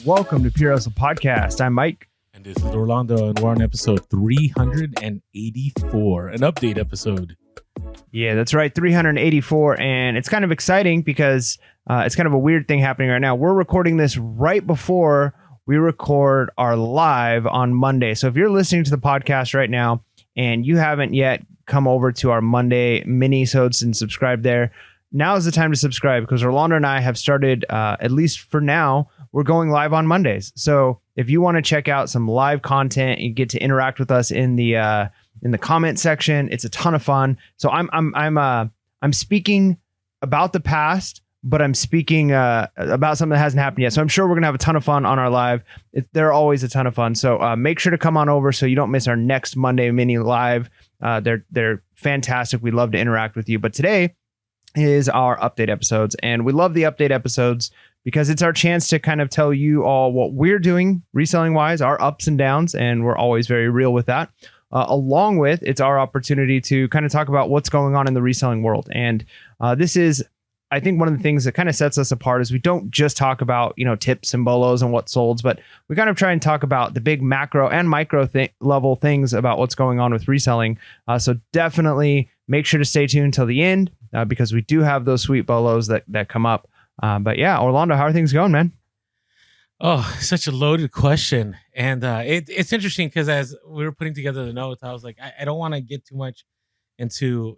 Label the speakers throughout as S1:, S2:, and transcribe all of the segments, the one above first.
S1: Welcome to Pure Hustle Podcast. I'm Mike.
S2: And this is Orlando, and we're on episode 384, an update episode.
S1: Yeah, that's right, 384. And it's kind of exciting because it's kind of a weird thing happening right now. We're recording this right before we record our live on Monday. So if you're listening to the podcast right now and you haven't yet come over to our Monday mini-sodes and subscribe there, now is the time to subscribe because Orlando and I have started, at least for now, we're going live on Mondays. So if you want to check out some live content, you get to interact with us in the comment section. It's a ton of fun. So I'm speaking about the past, but I'm speaking about something that hasn't happened yet. So I'm sure we're gonna have a ton of fun on our live. They're always a ton of fun. So make sure to come on over so you don't miss our next Monday mini live. They're fantastic. We love to interact with you. But today is our update episodes, and we love the update episodes because it's our chance to kind of tell you all what we're doing reselling wise, our ups and downs, and we're always very real with that. Along with, it's our opportunity to kind of talk about what's going on in the reselling world. And this is, I think, one of the things that kind of sets us apart is we don't just talk about, tips and bolos and what solds, but we kind of try and talk about the big macro and micro level things about what's going on with reselling. So definitely make sure to stay tuned till the end because we do have those sweet bolos that come up. But yeah, Orlando, how are things going, man?
S2: Oh, such a loaded question. And it's interesting because as we were putting together the notes, I was like, I don't want to get too much into,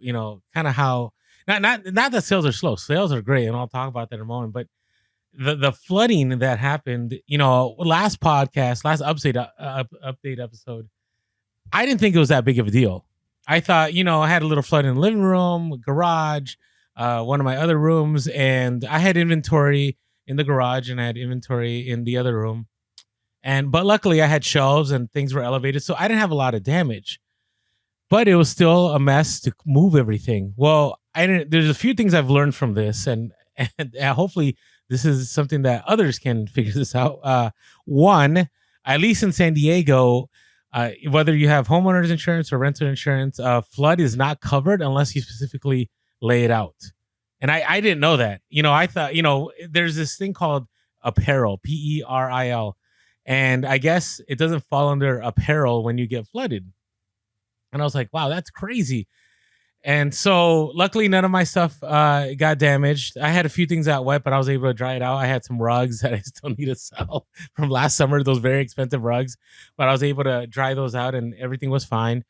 S2: kind of how, not that sales are slow. Sales are great. And I'll talk about that in a moment. But the flooding that happened, last update episode, I didn't think it was that big of a deal. I thought, I had a little flood in the living room, garage, one of my other rooms, and I had inventory in the garage and I had inventory in the other room. But luckily I had shelves and things were elevated, so I didn't have a lot of damage. But it was still a mess to move everything. Well, there's a few things I've learned from this, and hopefully this is something that others can figure this out. One, at least in San Diego, whether you have homeowners insurance or renter insurance, flood is not covered unless you specifically lay it out. And I didn't know that. I thought, there's this thing called apparel, Peril. And I guess it doesn't fall under apparel when you get flooded. And I was like, wow, that's crazy. And so luckily none of my stuff got damaged. I had a few things that wet, but I was able to dry it out. I had some rugs that I still need to sell from last summer, those very expensive rugs, but I was able to dry those out and everything was fine.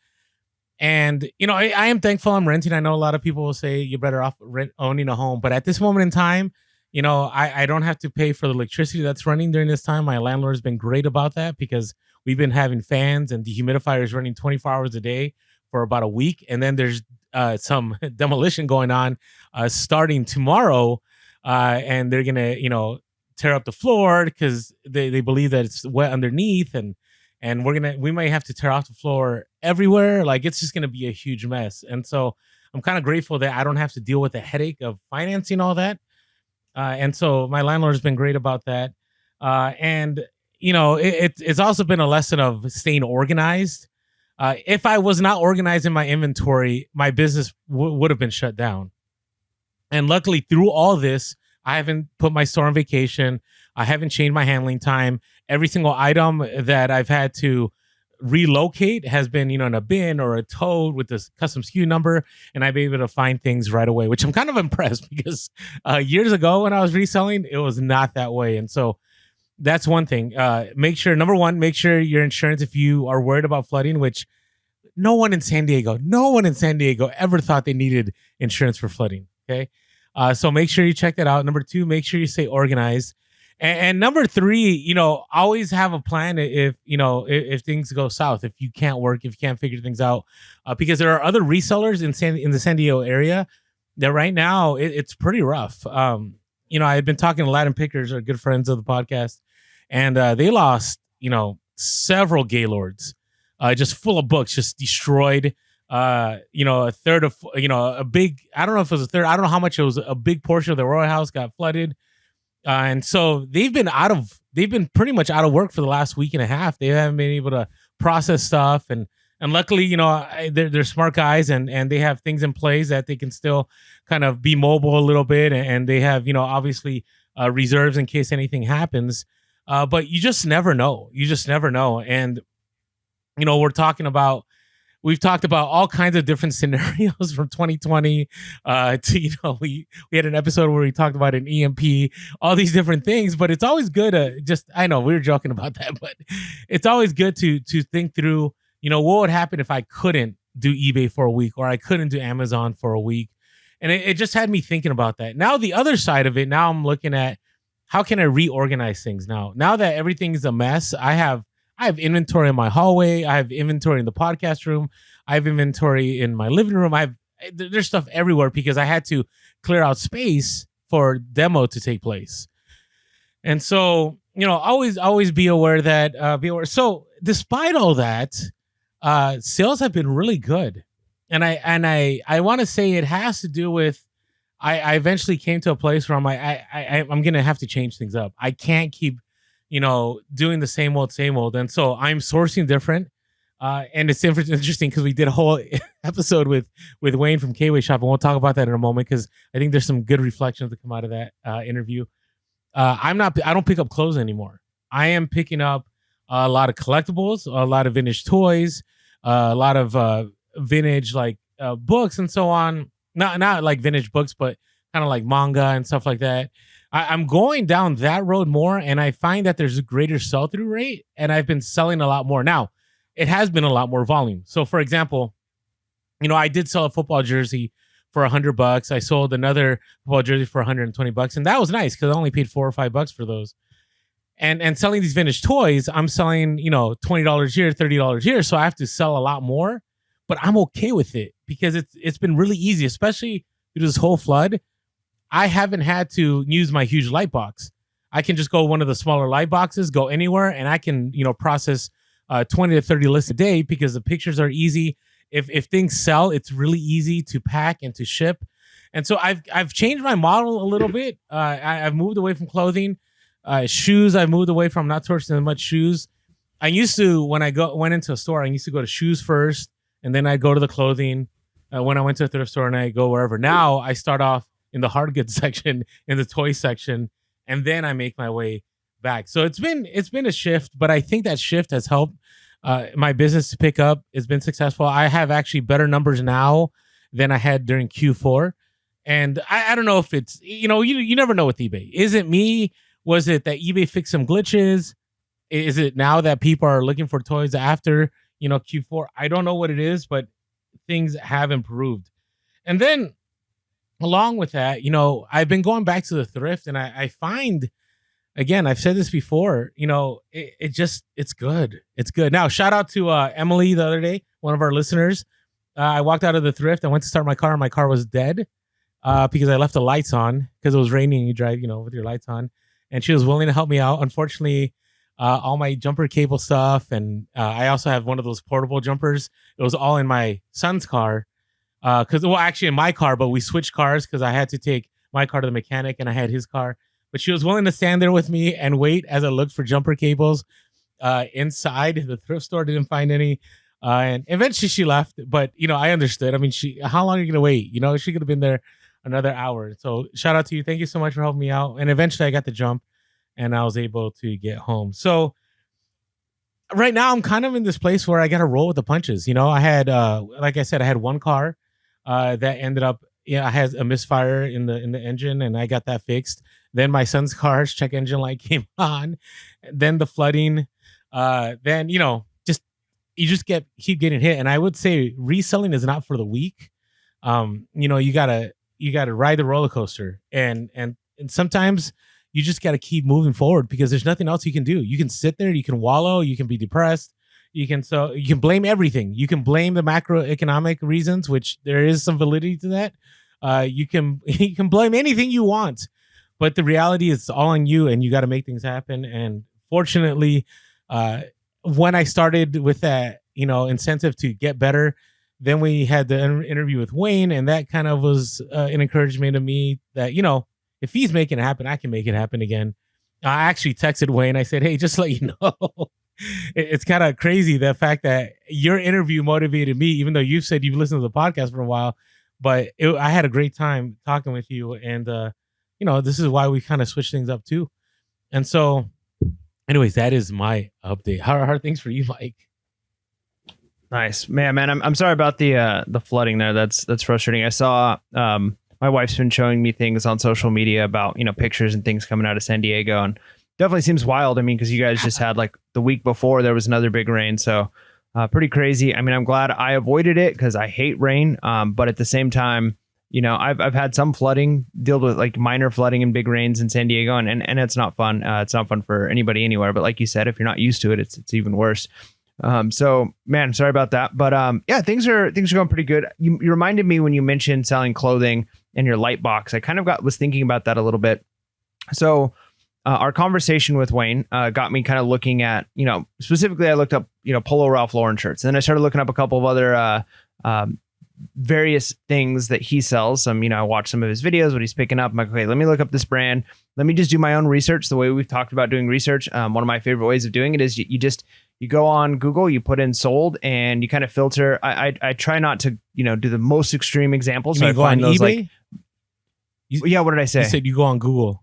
S2: And, I am thankful I'm renting. I know a lot of people will say you're better off owning a home. But at this moment in time, I don't have to pay for the electricity that's running during this time. My landlord's been great about that because we've been having fans and dehumidifiers running 24 hours a day for about a week. And then there's some demolition going on starting tomorrow. And they're going to, tear up the floor because they believe that it's wet underneath. And we might have to tear off the floor everywhere. Like, it's just going to be a huge mess. And so I'm kind of grateful that I don't have to deal with the headache of financing all that. And so my landlord has been great about that. It's also been a lesson of staying organized. If I was not organized in my inventory, my business would have been shut down. And luckily through all this, I haven't put my store on vacation. I haven't changed my handling time. Every single item that I've had to relocate has been, in a bin or a tote with this custom SKU number, and I've been able to find things right away, which I'm kind of impressed because years ago when I was reselling, it was not that way. And so that's one thing. Number one, make sure your insurance, if you are worried about flooding, which no one in San Diego ever thought they needed insurance for flooding. Okay. So make sure you check that out. Number two, make sure you stay organized. And number three, always have a plan if things go south, if you can't work, if you can't figure things out, because there are other resellers in the San Diego area that right now it's pretty rough. I've been talking to Latin Pickers, our good friends of the podcast, and they lost, several Gaylords, just full of books, just destroyed. A third of, a big, I don't know if it was a third, I don't know how much it was, a big portion of the royal house got flooded. And so they've been pretty much out of work for the last week and a half. They haven't been able to process stuff. And luckily, they're smart guys and they have things in place that they can still kind of be mobile a little bit. And they have, obviously reserves in case anything happens. But you just never know. You just never know. And, we've talked about all kinds of different scenarios from 2020 to, we had an episode where we talked about an EMP, all these different things, but it's always good to I know we were joking about that, but it's always good to think through, what would happen if I couldn't do eBay for a week, or I couldn't do Amazon for a week. And it just had me thinking about that. Now, the other side of it, now I'm looking at how can I reorganize things now that everything's a mess. I have inventory in my hallway. I have inventory in the podcast room. I have inventory in my living room. There's stuff everywhere because I had to clear out space for demo to take place. And so, always be aware that, So despite all that, sales have been really good. And I want to say it has to do with, I eventually came to a place where I'm going to have to change things up. I can't keep, doing the same old. And so I'm sourcing different. And it's interesting because we did a whole episode with Wayne from K-Way Shop, and we'll talk about that in a moment because I think there's some good reflections that come out of that interview. I don't pick up clothes anymore. I am picking up a lot of collectibles, a lot of vintage toys, a lot of vintage books and so on. Not like vintage books, but kind of like manga and stuff like that. I'm going down that road more, and I find that there's a greater sell-through rate, and I've been selling a lot more. Now, it has been a lot more volume. So, for example, I did sell a football jersey for $100. I sold another football jersey for $120, and that was nice because I only paid $4 or $5 for those. And selling these vintage toys, I'm selling, $20 here, $30 here. So I have to sell a lot more, but I'm okay with it because it's been really easy, especially through this whole flood. I haven't had to use my huge light box. I can just go one of the smaller light boxes, go anywhere, and I can, process 20 to 30 lists a day because the pictures are easy. If things sell, it's really easy to pack and to ship. And so I've changed my model a little bit. I've moved away from clothing. Shoes, I've moved away from, not sourcing as much shoes. I used to, when I went into a store, I used to go to shoes first, and then I'd go to the clothing. When I went to a thrift store, and I go wherever. Now I start off in the hard goods section, in the toy section, and then I make my way back. So it's been a shift, but I think that shift has helped my business to pick up. It's been successful. I have actually better numbers now than I had during Q4. And I don't know if it's, you never know with eBay. Is it me? Was it that eBay fixed some glitches? Is it now that people are looking for toys after, Q4? I don't know what it is, but things have improved. And then along with that, I've been going back to the thrift, and I find, again, I've said this before, it's good. It's good. Now, shout out to Emily the other day, one of our listeners. I walked out of the thrift. I went to start my car, and my car was dead because I left the lights on because it was raining and you drive, with your lights on. And she was willing to help me out. Unfortunately, all my jumper cable stuff, and I also have one of those portable jumpers. It was all in my son's car. Actually in my car, but we switched cars because I had to take my car to the mechanic and I had his car. But she was willing to stand there with me and wait as I looked for jumper cables inside the thrift store. Didn't find any. And eventually she left. But, I understood. I mean, how long are you going to wait? She could have been there another hour. So shout out to you. Thank you so much for helping me out. And eventually I got the jump and I was able to get home. So right now I'm kind of in this place where I got to roll with the punches. I had, like I said, I had one car that ended up, I had a misfire in the engine, and I got that fixed. Then my son's car's check engine light came on. Then the flooding. Then you just keep getting hit. And I would say reselling is not for the weak. You gotta ride the roller coaster, and sometimes you just gotta keep moving forward because there's nothing else you can do. You can sit there, you can wallow, you can be depressed. You can blame everything. You can blame the macroeconomic reasons, which there is some validity to that. You can blame anything you want, but the reality is it's all on you, and you got to make things happen. And fortunately, when I started with that, incentive to get better, then we had the interview with Wayne, and that kind of was an encouragement to me that if he's making it happen, I can make it happen again. I actually texted Wayne. I said, "Hey, just to let you know." It's kind of crazy the fact that your interview motivated me, even though you've said you've listened to the podcast for a while, but I had a great time talking with you. And, this is why we kind of switch things up too. And so Anyways, that is my update. How are things for you, Mike?
S1: Nice, man. I'm sorry about the flooding there. That's frustrating. I saw my wife's been showing me things on social media about pictures and things coming out of San Diego, and definitely seems wild. I mean, because you guys just had like the week before there was another big rain, so pretty crazy. I mean, I'm glad I avoided it because I hate rain. But at the same time, I've had some flooding, dealt with like minor flooding and big rains in San Diego, and it's not fun. It's not fun for anybody anywhere. But like you said, if you're not used to it, it's even worse. So man, sorry about that. But yeah, things are going pretty good. You reminded me when you mentioned selling clothing and your light box. I kind of was thinking about that a little bit. So our conversation with Wayne got me kind of looking at, specifically I looked up, Polo Ralph Lauren shirts. And then I started looking up a couple of other various things that he sells. I watched some of his videos, what he's picking up. I'm like, okay, let me look up this brand. Let me just do my own research the way we've talked about doing research. One of my favorite ways of doing it is you go on Google, you put in sold, and you kind of filter. I try not to, do the most extreme examples.
S2: You mean go on eBay?
S1: Yeah, what did I say?
S2: You said you go on Google.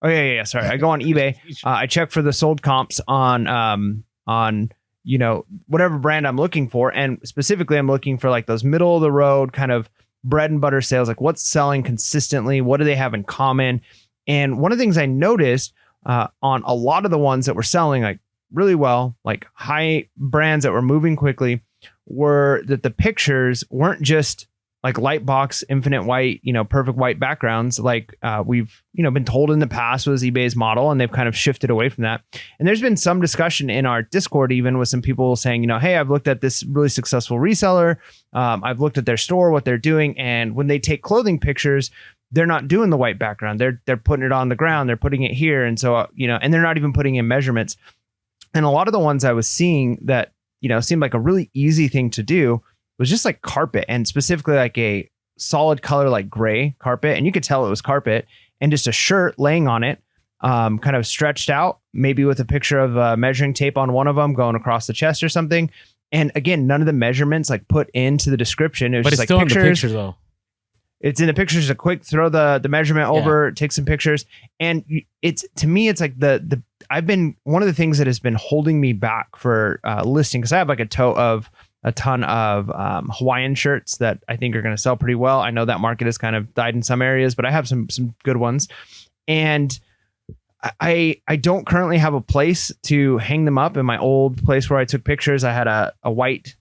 S1: Oh yeah. Sorry, I go on eBay. I check for the sold comps on whatever brand I'm looking for, and specifically I'm looking for like those middle of the road kind of bread and butter sales. Like what's selling consistently? What do they have in common? And one of the things I noticed on a lot of the ones that were selling like really well, like high brands that were moving quickly, were that the pictures weren't just like light box, infinite white, perfect white backgrounds like we've, been told in the past was eBay's model, and they've kind of shifted away from that. And there's been some discussion in our Discord, even with some people saying, hey, I've looked at this really successful reseller. I've looked at their store, what they're doing. And when they take clothing pictures, they're not doing the white background. They're putting it on the ground. They're putting it here. And so, and they're not even putting in measurements. And a lot of the ones I was seeing that, seemed like a really easy thing to do was just like carpet, and specifically like a solid color, like gray carpet. And you could tell it was carpet, and just a shirt laying on it, kind of stretched out, maybe with a picture of measuring tape on one of them going across the chest or something. And again, none of the measurements like put into the description. It was
S2: but
S1: just
S2: it's
S1: like
S2: still
S1: pictures.
S2: in the picture though.
S1: It's in the pictures. A quick throw the measurement over, take some pictures, and it's, to me, it's like the I've been, one of the things that has been holding me back for listing, because I have like a ton of Hawaiian shirts that I think are going to sell pretty well. I know that market has kind of died in some areas, but I have some good ones, and I don't currently have a place to hang them up. In my old place where I took pictures, I had a white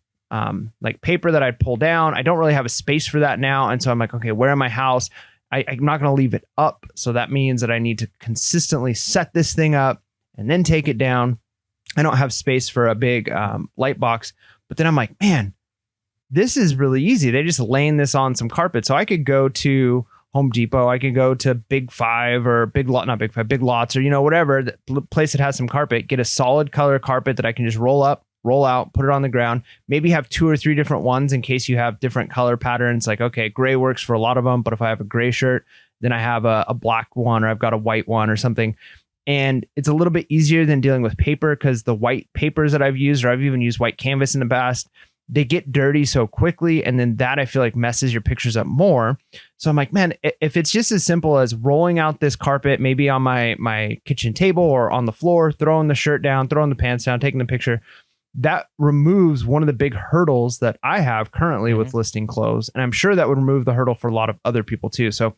S1: like paper that I'd pull down. I don't really have a space for that now. And so I'm like, okay, where in my house? I'm not going to leave it up. So that means that I need to consistently set this thing up and then take it down. I don't have space for a big light box. But then I'm like, man, this is really easy. They just laying this on some carpet. So I could go to Home Depot. I could go to Big Five or Big Lots, or, whatever, the place that has some carpet, get a solid color carpet that I can just roll up, roll out, put it on the ground, maybe have 2 or 3 different ones in case you have different color patterns. Like, okay, gray works for a lot of them, but if I have a gray shirt, then I have a black one, or I've got a white one or something. And it's a little bit easier than dealing with paper, because the white papers that I've used, or I've even used white canvas in the past, they get dirty so quickly. And then that, I feel like, messes your pictures up more. So I'm like, man, if it's just as simple as rolling out this carpet, maybe on my kitchen table or on the floor, throwing the shirt down, throwing the pants down, taking the picture, that removes one of the big hurdles that I have currently with listing clothes. And I'm sure that would remove the hurdle for a lot of other people too. So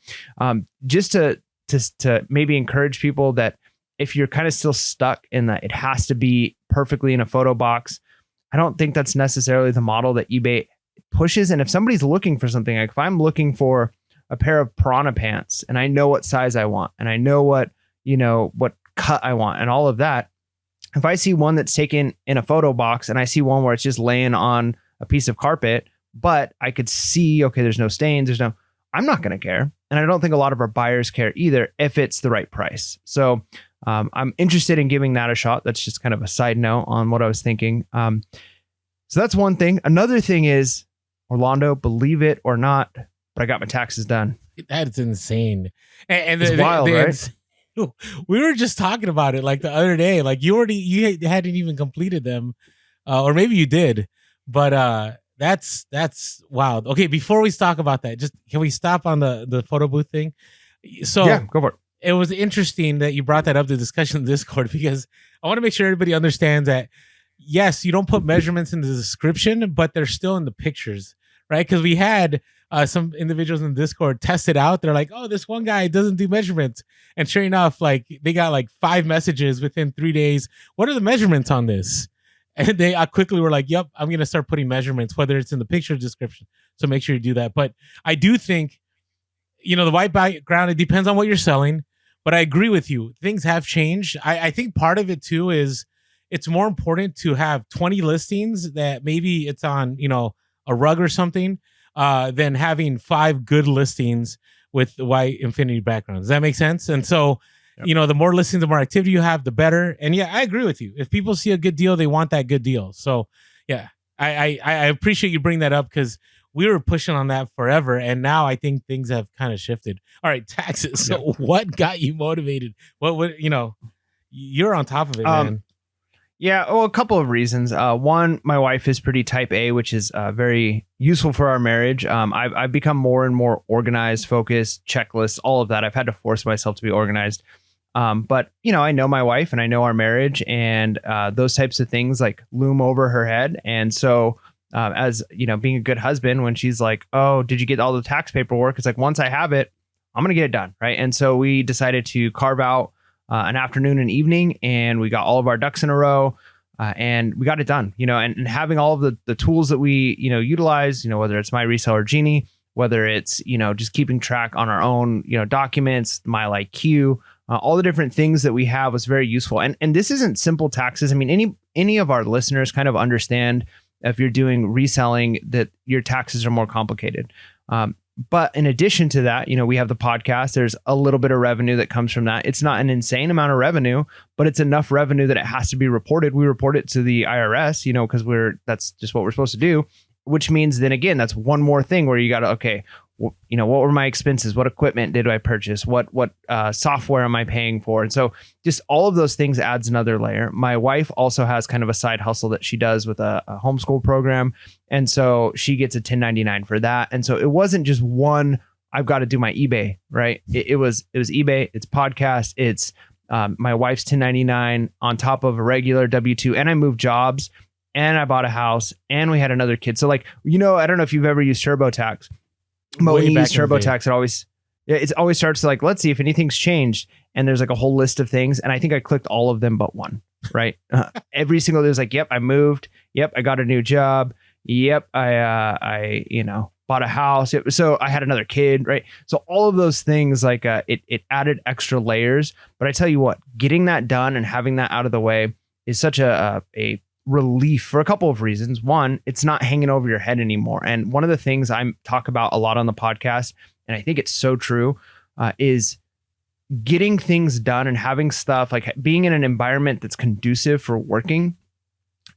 S1: just to maybe encourage people that if you're kind of still stuck in that it has to be perfectly in a photo box, I don't think that's necessarily the model that eBay pushes. And if somebody's looking for something, like if I'm looking for a pair of Piranha pants and I know what size I want, and I know what cut I want and all of that, if I see one that's taken in a photo box and I see one where it's just laying on a piece of carpet, but I could see, okay, there's no stains, I'm not going to care. And I don't think a lot of our buyers care either if it's the right price. So I'm interested in giving that a shot. That's just kind of a side note on what I was thinking. So that's one thing. Another thing is, Orlando, believe it or not, but I got my taxes done.
S2: That's insane. And
S1: it's wild, right?
S2: We were just talking about it like the other day. Like you hadn't even completed them, or maybe you did, but that's wild. Okay, before we talk about that, just can we stop on the photo booth thing? So
S1: yeah, go for it.
S2: it was interesting that you brought that up to discussion in Discord, because I want to make sure everybody understands that, yes, you don't put measurements in the description, but they're still in the pictures, right? Because we had some individuals in Discord test it out. They're like, oh, this one guy doesn't do measurements. And sure enough, like they got like 5 messages within 3 days. What are the measurements on this? And they quickly were like, yep, I'm going to start putting measurements, whether it's in the picture description. So make sure you do that. But I do think, the white background, it depends on what you're selling. But I agree with you. Things have changed. I think part of it too is it's more important to have 20 listings that maybe it's on, a rug or something, than having 5 good listings with the white infinity background. Does that make sense? And so, yep. The more listings, the more activity you have, the better. And yeah, I agree with you. If people see a good deal, they want that good deal. So yeah, I appreciate you bringing that up, because we were pushing on that forever. And now I think things have kind of shifted. All right, taxes. So what got you motivated? What, you're on top of it, man.
S1: Yeah, well, a couple of reasons. One, my wife is pretty type A, which is very useful for our marriage. I've become more and more organized, focused, checklists, all of that. I've had to force myself to be organized. But, I know my wife and I know our marriage, and those types of things like loom over her head. And so as, being a good husband, when she's like, oh, did you get all the tax paperwork? It's like, once I have it, I'm going to get it done. Right. And so we decided to carve out an afternoon and evening, and we got all of our ducks in a row, and we got it done, and having all of the tools that we, utilize, whether it's my reseller Genie, whether it's, just keeping track on our own, documents, MyLikeQ, all the different things that we have was very useful. And this isn't simple taxes. I mean, any of our listeners kind of understand, if you're doing reselling, that your taxes are more complicated. But in addition to that, we have the podcast. There's a little bit of revenue that comes from that. It's not an insane amount of revenue, but it's enough revenue that it has to be reported. We report it to the IRS, because that's just what we're supposed to do, which means then again, that's one more thing where you got to, okay, what were my expenses? What equipment did I purchase? What software am I paying for? And so just all of those things adds another layer. My wife also has kind of a side hustle that she does with a homeschool program. And so she gets a 1099 for that. And so it wasn't just one, I've got to do my eBay, right? It was eBay, it's podcast, it's my wife's 1099 on top of a regular W-2, and I moved jobs, and I bought a house, and we had another kid. So like, I don't know if you've ever used TurboTax. But when you use TurboTax, it always starts to like, let's see if anything's changed. And there's like a whole list of things. And I think I clicked all of them but one, right? Every single day was like, yep, I moved. Yep, I got a new job. Yep, I bought a house. So I had another kid, right? So all of those things, like it added extra layers. But I tell you what, getting that done and having that out of the way is such a relief for a couple of reasons. One, it's not hanging over your head anymore. And one of the things I talk about a lot on the podcast, and I think it's so true, is getting things done and having stuff, like being in an environment that's conducive for working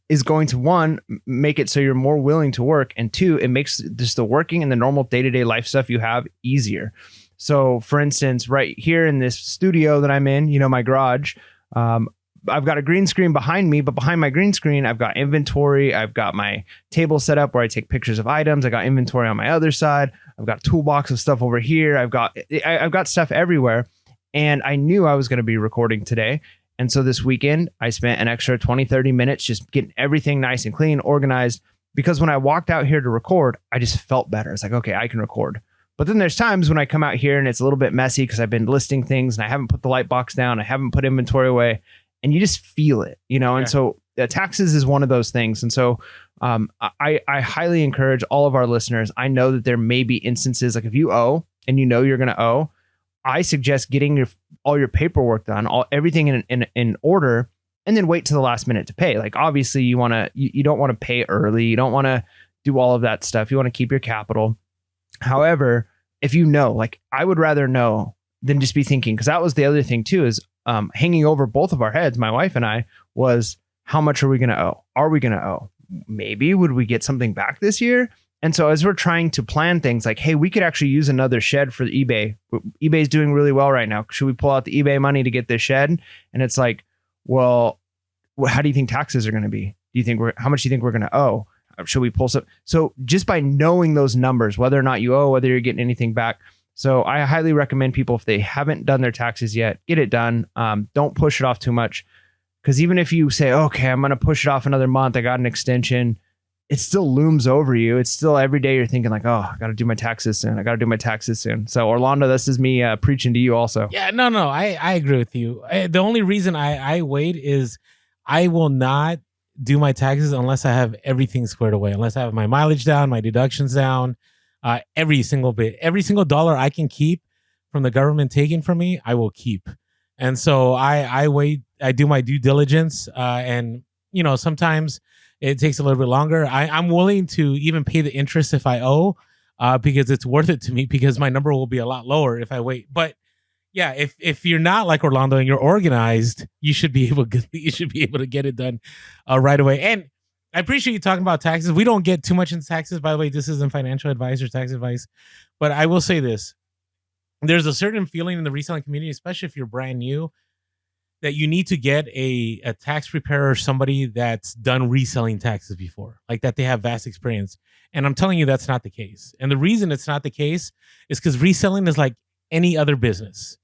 S1: is going to, one, make it so you're more willing to work. And two, it makes just the working and the normal day-to-day life stuff you have easier. So for instance, right here in this studio that I'm in, my garage, I've got a green screen behind me, but behind my green screen, I've got inventory. I've got my table set up where I take pictures of items. I got inventory on my other side. I've got a toolbox of stuff over here. I've got stuff everywhere. And I knew I was going to be recording today. And so this weekend, I spent an extra 20, 30 minutes just getting everything nice and clean, organized, because when I walked out here to record, I just felt better. It's like, okay, I can record. But then there's times when I come out here and it's a little bit messy because I've been listing things and I haven't put the light box down. I haven't put inventory away. And you just feel it, And so taxes is one of those things. And so I highly encourage all of our listeners. I know that there may be instances like if you owe and you're going to owe, I suggest getting all your paperwork done, everything in order, and then wait to the last minute to pay. Like obviously you don't want to pay early. You don't want to do all of that stuff. You want to keep your capital. However, if like I would rather know than just be thinking, because that was the other thing too, is hanging over both of our heads, my wife and I, was how much are we going to owe? Are we going to owe? Maybe would we get something back this year? And so as we're trying to plan things like, hey, we could actually use another shed for the eBay. eBay's doing really well right now. Should we pull out the eBay money to get this shed? And it's like, well, how do you think taxes are going to be? Do you think how much do you think we're going to owe? Should we pull some? So just by knowing those numbers, whether or not you owe, whether you're getting anything back, So I highly recommend people, if they haven't done their taxes yet, get it done. Don't push it off too much. Because even if you say, okay, I'm going to push it off another month, I got an extension, it still looms over you. It's still every day you're thinking like, oh, I got to do my taxes soon. I got to do my taxes soon. So Orlando, this is me preaching to you also.
S2: Yeah, no, I agree with you. The only reason I wait is I will not do my taxes unless I have everything squared away, unless I have my mileage down, my deductions down, every single bit, every single dollar I can keep from the government taking from me, I will keep. And so I wait, I do my due diligence, and sometimes it takes a little bit longer. I'm willing to even pay the interest if I owe, because it's worth it to me, because my number will be a lot lower if I wait. But yeah, if you're not like Orlando and you're organized, you should be able to get it done right away. And I appreciate you talking about taxes. We don't get too much into taxes, by the way. This isn't financial advice or tax advice, but I will say this: there's a certain feeling in the reselling community, especially if you're brand new, that you need to get a tax preparer, somebody that's done reselling taxes before, like that they have vast experience. And I'm telling you, that's not the case. And the reason it's not the case is because reselling is like any other business,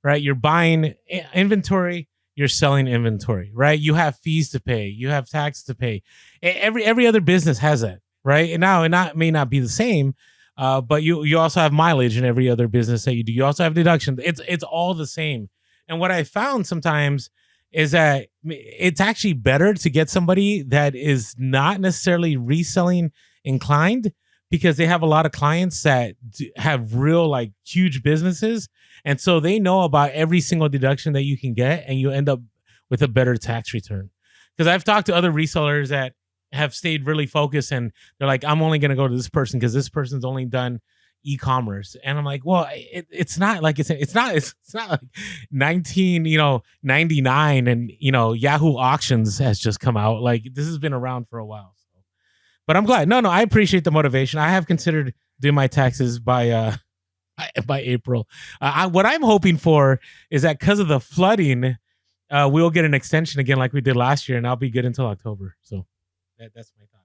S2: right? You're buying inventory, you're selling inventory, right? You have fees to pay, you have tax to pay. Every other business has that, right? And now it may not be the same, but you also have mileage in every other business that you do. You also have deduction. It's all the same. And what I found sometimes is that it's actually better to get somebody that is not necessarily reselling inclined, because they have a lot of clients that have real like huge businesses. And so they know about every single deduction that you can get, and you end up with a better tax return. Because I've talked to other resellers that have stayed really focused, and they're like, I'm only going to go to this person because this person's only done e-commerce. And I'm like, well, it's not like it's not like 1999 and Yahoo auctions has just come out. Like, this has been around for a while. So. But I'm glad. No, I appreciate the motivation. I have considered doing my taxes by April. What I'm hoping for is that because of the flooding, we'll get an extension again like we did last year, and I'll be good until October. So that's my thoughts.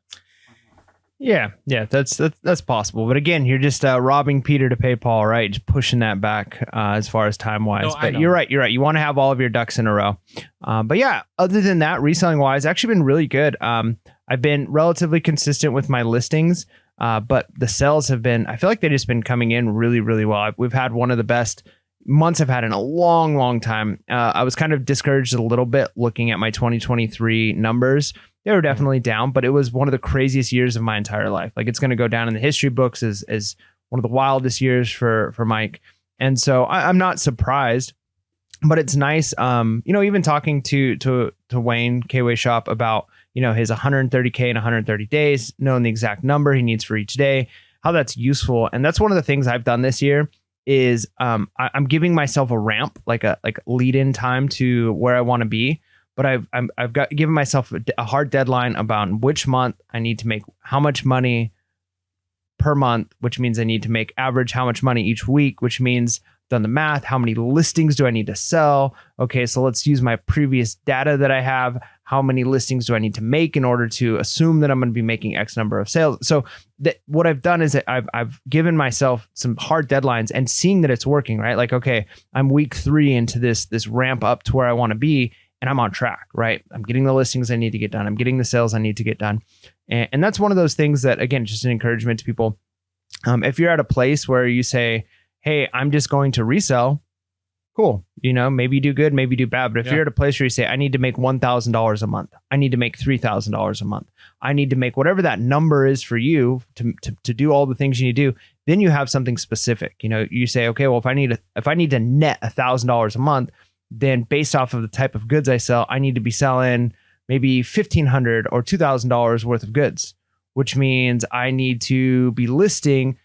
S1: Yeah, that's possible. But again, you're just robbing Peter to pay Paul, right? Just pushing that back as far as time wise.
S2: No,
S1: but you're right. You want to have all of your ducks in a row. But yeah, other than that, reselling wise, actually been really good. I've been relatively consistent with my listings, but the sales have been, I feel like they've just been coming in really, really well. We've had one of the best months I've had in a long, long time. I was kind of discouraged a little bit looking at my 2023 numbers. They were definitely down, but it was one of the craziest years of my entire life. Like, it's going to go down in the history books as one of the wildest years for Mike. And so I'm not surprised, but it's nice. Even talking to Wayne, K-Way Shop, about, his 130K in 130 days, knowing the exact number he needs for each day, how that's useful. And that's one of the things I've done this year is I'm giving myself a ramp, like a lead in time to where I want to be. But I've got given myself a hard deadline about which month I need to make how much money per month, which means I need to make average how much money each week, which means, done the math, how many listings do I need to sell? Okay, so let's use my previous data that I have. How many listings do I need to make in order to assume that I'm going to be making X number of sales? So what I've done is that I've given myself some hard deadlines and seeing that it's working, right? Like, okay, I'm week 3 into this ramp up to where I want to be, and I'm on track, right? I'm getting the listings I need to get done. I'm getting the sales I need to get done. And that's one of those things that, again, just an encouragement to people. If you're at a place where you say, hey, I'm just going to resell, cool. Maybe you do good, maybe you do bad. But if you're at a place where you say, I need to make $1,000 a month, I need to make $3,000 a month, I need to make whatever that number is for you to do all the things you need to do, then you have something specific. You say, okay, well, if I need to net $1,000 a month, then based off of the type of goods I sell, I need to be selling maybe $1,500 or $2,000 worth of goods, which means I need to be listing,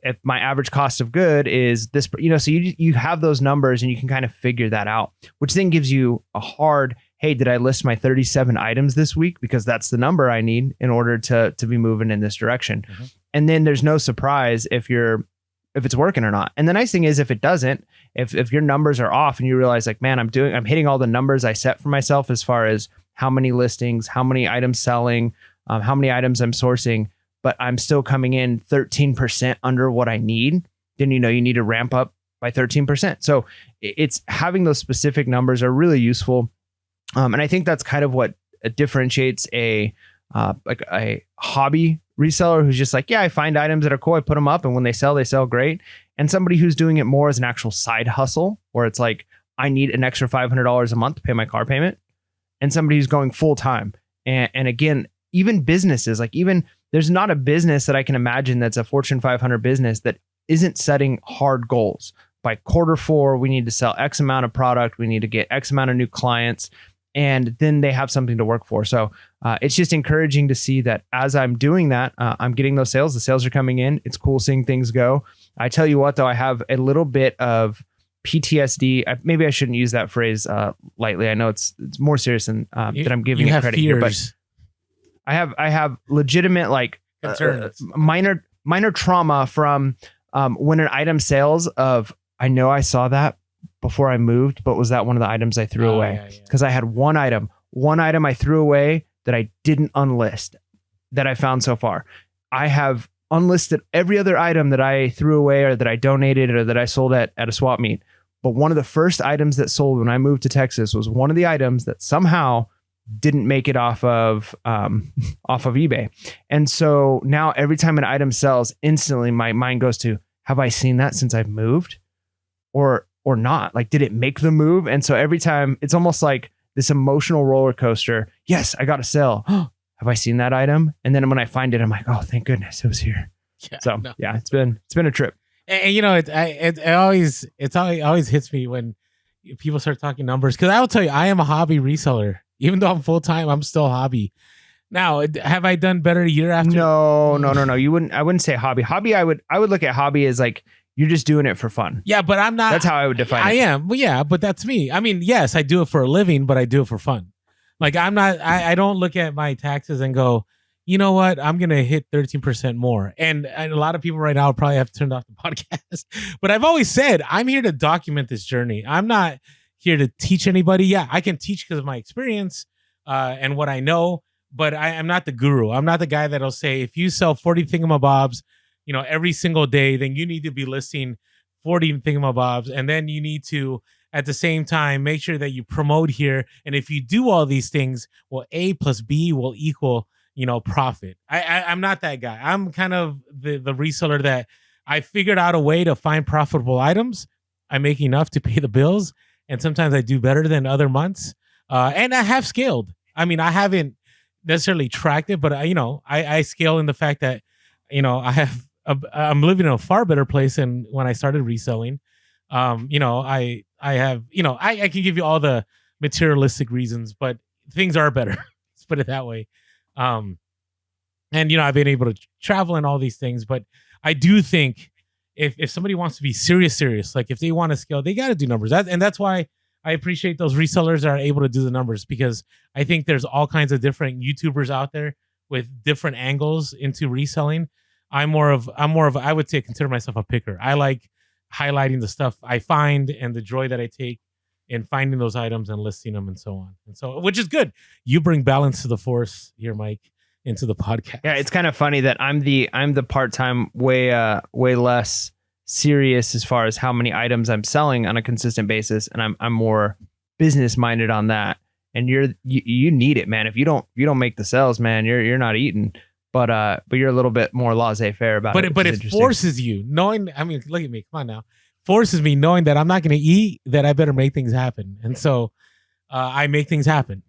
S1: if my average cost of good is this, so you have those numbers and you can kind of figure that out, which then gives you a hard, hey, did I list my 37 items this week? Because that's the number I need in order to be moving in this direction. Mm-hmm. And then there's no surprise if it's working or not. And the nice thing is, if it doesn't, if your numbers are off and you realize like, man, I'm hitting all the numbers I set for myself as far as how many listings, how many items selling, how many items I'm sourcing, but I'm still coming in 13% under what I need. then you need to ramp up by 13%. So it's having those specific numbers are really useful. And I think that's kind of what differentiates a hobby reseller who's just like, yeah, I find items that are cool, I put them up, and when they sell great. And somebody who's doing it more as an actual side hustle, where it's like, I need an extra $500 a month to pay my car payment. And somebody who's going full time. And again, even businesses, like even there's not a business that I can imagine that's a Fortune 500 business that isn't setting hard goals. By Q4, we need to sell X amount of product. We need to get X amount of new clients. And then they have something to work for. So it's just encouraging to see that as I'm doing that, I'm getting those sales. The sales are coming in. It's cool seeing things go. I tell you what, though, I have a little bit of PTSD. Maybe I shouldn't use that phrase lightly. I know it's more serious than that I'm giving it credit here, but I have legitimate minor trauma from when an item sells of, I know I saw that before I moved, but was that one of the items I threw away? Because I had one item I threw away that I didn't unlist that I found so far. I have unlisted every other item that I threw away or that I donated or that I sold at a swap meet. But one of the first items that sold when I moved to Texas was one of the items that somehow didn't make it off of eBay. And so now every time an item sells, instantly my mind goes to, have I seen that since I've moved or not? Like, did it make the move? And so every time it's almost like this emotional roller coaster. Yes, I got to sell. Have I seen that item? And then when I find it, I'm like, oh, thank goodness it was here. Yeah, so yeah, it's been a trip.
S2: And it always hits me when people start talking numbers, because I will tell you, I am a hobby reseller. Even though I'm full time, I'm still hobby. Now, have I done better year after?
S1: No. I wouldn't say hobby. Hobby, I would look at hobby as like, you're just doing it for fun.
S2: Yeah, but I'm not.
S1: That's how I would define it.
S2: I am. Well, yeah, but that's me. I mean, yes, I do it for a living, but I do it for fun. Like, I'm not. I don't look at my taxes and go, you know what? I'm gonna hit 13% more. And a lot of people right now probably have turned off the podcast. But I've always said I'm here to document this journey. I'm not here to teach anybody. Yeah, I can teach because of my experience and what I know. But I'm not the guru. I'm not the guy that'll say, if you sell 40 thingamabobs, every single day, then you need to be listing 40 thingamabobs. And then you need to, at the same time, make sure that you promote here. And if you do all these things, well, A plus B will equal, profit. I'm not that guy. I'm kind of the reseller that I figured out a way to find profitable items. I make enough to pay the bills. And sometimes I do better than other months. And I have scaled. I mean, I haven't necessarily tracked it, but I scale in the fact that, I'm living in a far better place than when I started reselling. I have, I can give you all the materialistic reasons, but things are better. Let's put it that way. And I've been able to travel and all these things, but I do think if somebody wants to be serious, like if they want to scale, they got to do numbers. And that's why I appreciate those resellers that are able to do the numbers, because I think there's all kinds of different YouTubers out there with different angles into reselling. I'm more of I would say consider myself a picker. I like highlighting the stuff I find and the joy that I take in finding those items and listing them and so on. And so, which is good. You bring balance to the force here, Mike, into the podcast.
S1: Yeah, it's kind of funny that I'm the part-time way less serious as far as how many items I'm selling on a consistent basis, and I'm more business minded on that. And you need it, man. If you don't make the sales, man, you're not eating. But you're a little bit more laissez-faire about it.
S2: But it forces you, knowing. I mean, look at me. Come on now. Forces me knowing that I'm not going to eat, that I better make things happen. And so I make things happen.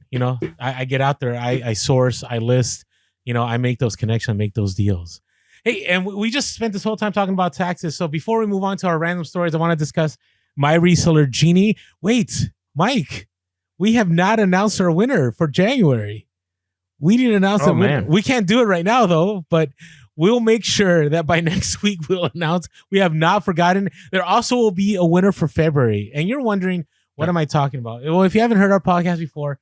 S2: I get out there. I source. I list. I make those connections. I make those deals. Hey, and we just spent this whole time talking about taxes. So before we move on to our random stories, I want to discuss my reseller Genie. Wait, Mike, we have not announced our winner for January. We need to announce it.
S1: Man.
S2: We can't do it right now, though, but we'll make sure that by next week we'll announce. We have not forgotten. There also will be a winner for February. And you're wondering, what am I talking about? Well, if you haven't heard our podcast before,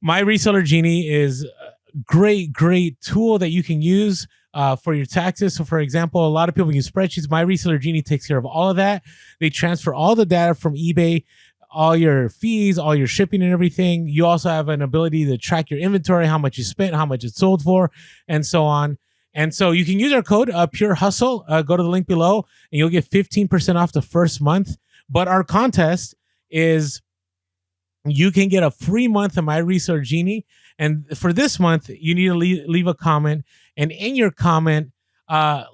S2: My Reseller Genie is a great tool that you can use for your taxes. So, for example, a lot of people use spreadsheets. My Reseller Genie takes care of all of that. They transfer all the data from eBay, all your fees, all your shipping and everything. You also have an ability to track your inventory, how much you spent, how much it's sold for, and so on. And so you can use our code Pure Hustle. Go to the link below and you'll get 15% off the first month. But our contest is you can get a free month of My Reseller Genie. And for this month, you need to leave a comment. And in your comment,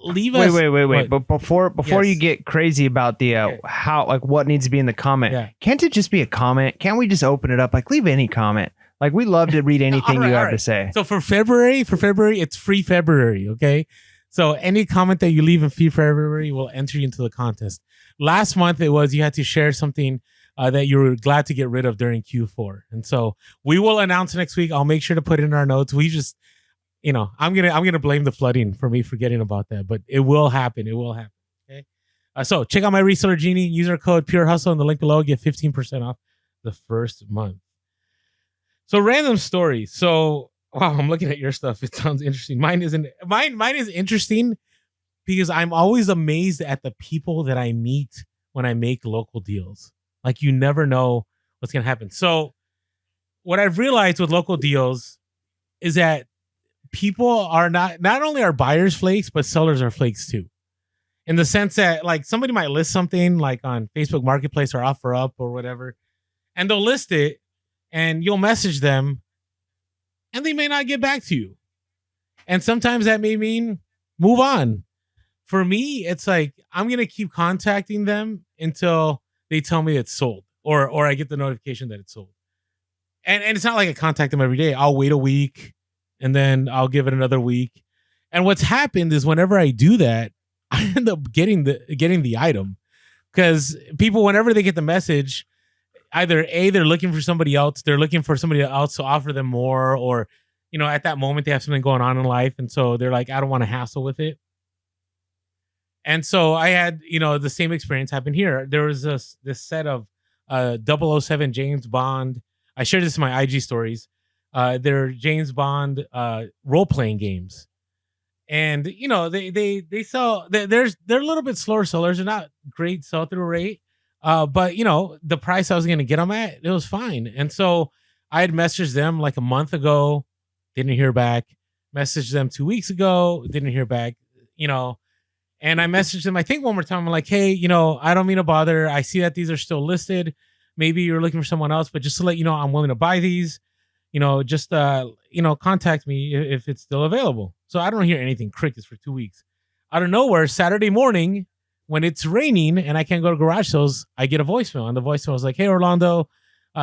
S2: leave us.
S1: Wait. But before
S2: Yes.
S1: you get crazy about the
S2: Okay.
S1: how, like, what needs to be in the comment,
S2: Yeah.
S1: can't it just be a comment? Can't we just open it up? Like, leave any comment. Like, we love to read anything you have to say.
S2: So for February, it's free February, okay? So any comment that you leave in free February will enter you into the contest. Last month it was you had to share something that you were glad to get rid of during Q4. And so we will announce next week. I'll make sure to put in our notes. We just, I'm gonna blame the flooding for me forgetting about that, but it will happen. It will happen. Okay. So check out My Reseller Genie. Use our code Pure Hustle in the link below. Get 15% off the first month. So random story. So wow, I'm looking at your stuff. It sounds interesting. Mine isn't. Mine is interesting because I'm always amazed at the people that I meet when I make local deals. Like, you never know what's gonna happen. So what I've realized with local deals is that people are not only are buyers flakes, but sellers are flakes too. In the sense that, like, somebody might list something like on Facebook Marketplace or OfferUp or whatever, and they'll list it. And you'll message them and they may not get back to you. And sometimes that may mean move on. For me, it's like, I'm going to keep contacting them until they tell me it's sold or I get the notification that it's sold. And it's not like I contact them every day. I'll wait a week and then I'll give it another week. And what's happened is whenever I do that, I end up getting the item, because people, whenever they get the message, either they're looking for somebody else, they're looking for somebody else to offer them more, or at that moment they have something going on in life, and so they're like, I don't want to hassle with it. And so I had the same experience happen here. There was this set of 007 James Bond. I shared this in my IG stories. They're James Bond role playing games, and they sell. They're a little bit slower sellers. They're not great sell through rate. But the price I was going to get them at, it was fine. And so I had messaged them like a month ago, didn't hear back. Messaged them 2 weeks ago, didn't hear back, and I messaged them, I think, one more time. I'm like, hey, I don't mean to bother. I see that these are still listed. Maybe you're looking for someone else, but just to let you know, I'm willing to buy these, just, contact me if it's still available. So I don't hear anything. Crickets for 2 weeks. Out of nowhere, Saturday morning, when it's raining and I can't go to garage sales, I get a voicemail. And the voicemail was like, hey, Orlando,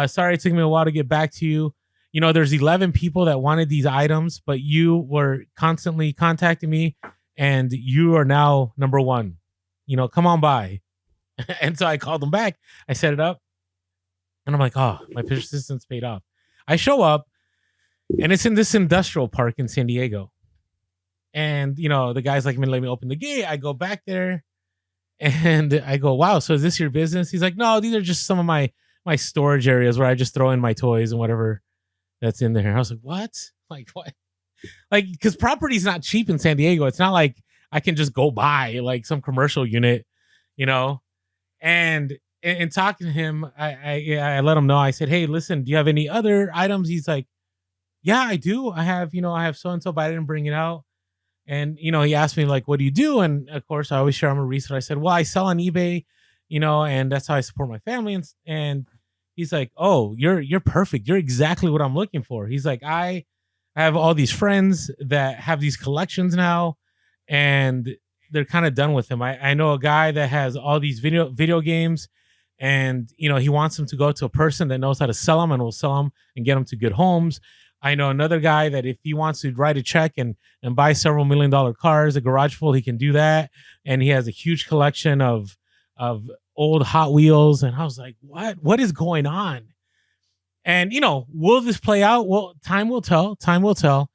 S2: sorry it took me a while to get back to you. There's 11 people that wanted these items, but you were constantly contacting me and you are now number one. Come on by. And so I called them back. I set it up and I'm like, oh, my persistence paid off. I show up and it's in this industrial park in San Diego. And, the guy's like, let me open the gate. I go back there. And I go, wow, so is this your business? He's like, no, these are just some of my storage areas where I just throw in my toys and whatever that's in there. I was like, what? Like, what? Like, because property's not cheap in San Diego. It's not like I can just go buy like some commercial unit, And in talking to him, I let him know. I said, hey, listen, do you have any other items? He's like, yeah, I do. I have so-and-so, but I didn't bring it out. And, he asked me, like, what do you do? And of course, I always share I'm a reseller. I said, well, I sell on eBay, and that's how I support my family. And he's like, oh, you're perfect. You're exactly what I'm looking for. He's like, I have all these friends that have these collections now, and they're kind of done with them. I know a guy that has all these video games, and, he wants them to go to a person that knows how to sell them and will sell them and get them to good homes. I know another guy that if he wants to write a check and buy several $1 million cars, a garage full, he can do that. And he has a huge collection of old Hot Wheels. And I was like, what is going on? And, will this play out? Well, time will tell.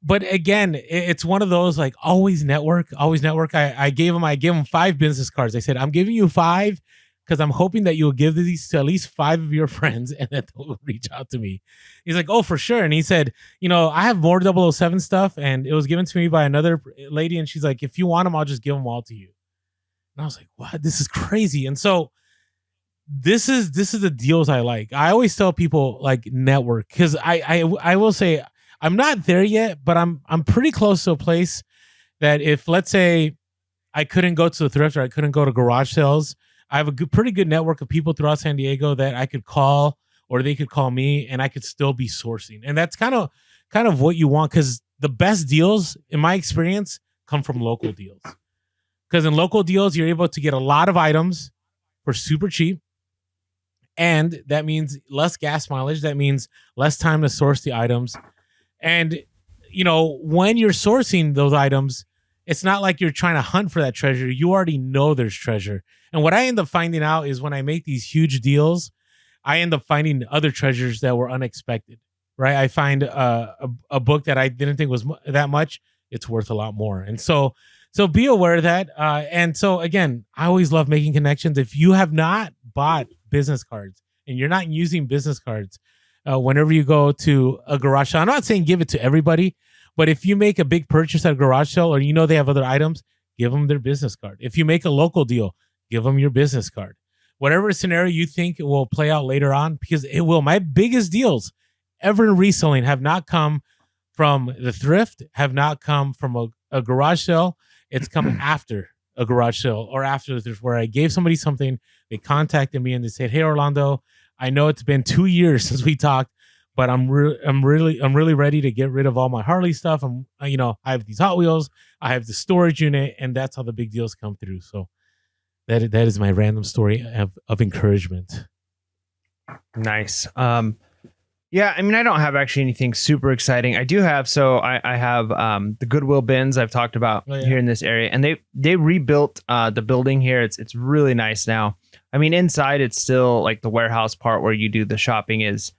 S2: But again, it's one of those, like, always network. I gave him 5 business cards. I said, I'm giving you 5 because I'm hoping that you'll give these to at least 5 of your friends and that they'll reach out to me. He's like, oh, for sure. And he said, I have more 007 stuff, and it was given to me by another lady. And she's like, if you want them, I'll just give them all to you. And I was like, what? This is crazy. And so this is the deals I like. I always tell people, like, network, because I will say I'm not there yet, but I'm pretty close to a place. that if, let's say, I couldn't go to the thrift or I couldn't go to garage sales, I have a pretty good network of people throughout San Diego that I could call or they could call me and I could still be sourcing. And that's kind of what you want, because the best deals, in my experience, come from local deals. Because in local deals, you're able to get a lot of items for super cheap. And that means less gas mileage. That means less time to source the items. And, when you're sourcing those items, it's not like you're trying to hunt for that treasure. You already know there's treasure. And what I end up finding out is when I make these huge deals, I end up finding other treasures that were unexpected, right? I find a book that I didn't think was that much. It's worth a lot more. And so be aware of that. And so, again, I always love making connections. If you have not bought business cards and you're not using business cards, whenever you go to a garage sale, I'm not saying give it to everybody, but if you make a big purchase at a garage sale or they have other items, give them their business card. If you make a local deal, give them your business card. Whatever scenario you think will play out later on, because it will. My biggest deals ever in reselling have not come from the thrift, have not come from a garage sale. It's come after a garage sale or after the thrift, where I gave somebody something, they contacted me and they said, "Hey, Orlando, I know it's been 2 years since we talked, but I'm really ready to get rid of all my Harley stuff. I have these Hot Wheels, I have the storage unit," and that's how the big deals come through. So that is my random story of encouragement.
S1: Nice. Yeah, I mean, I don't have actually anything super exciting. I do have, I have the Goodwill bins I've talked about here in this area, and they rebuilt the building here. It's really nice now. I mean, inside it's still like the warehouse part where you do the shopping is.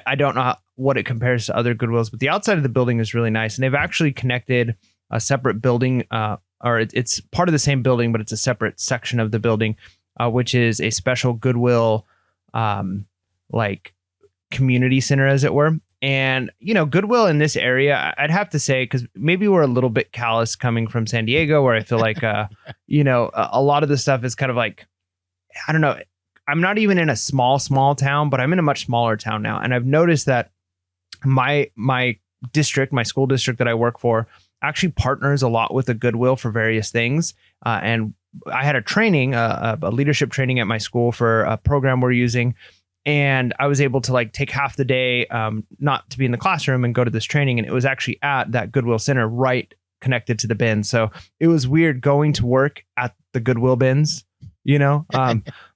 S1: I don't know what it compares to other Goodwills, but the outside of the building is really nice, and they've actually connected a separate building, or it's part of the same building, but it's a separate section of the building, which is a special Goodwill, like community center, as it were. And, Goodwill in this area, I'd have to say, because maybe we're a little bit callous coming from San Diego, where I feel like, a lot of the stuff is kind of like, I don't know. I'm not even in a small town, but I'm in a much smaller town now. And I've noticed that my district, my school district that I work for, actually partners a lot with the Goodwill for various things. And I had a training, a leadership training at my school for a program we're using. And I was able to take half the day, not to be in the classroom, and go to this training. And it was actually at that Goodwill center, right connected to the bin. So it was weird going to work at the Goodwill bins,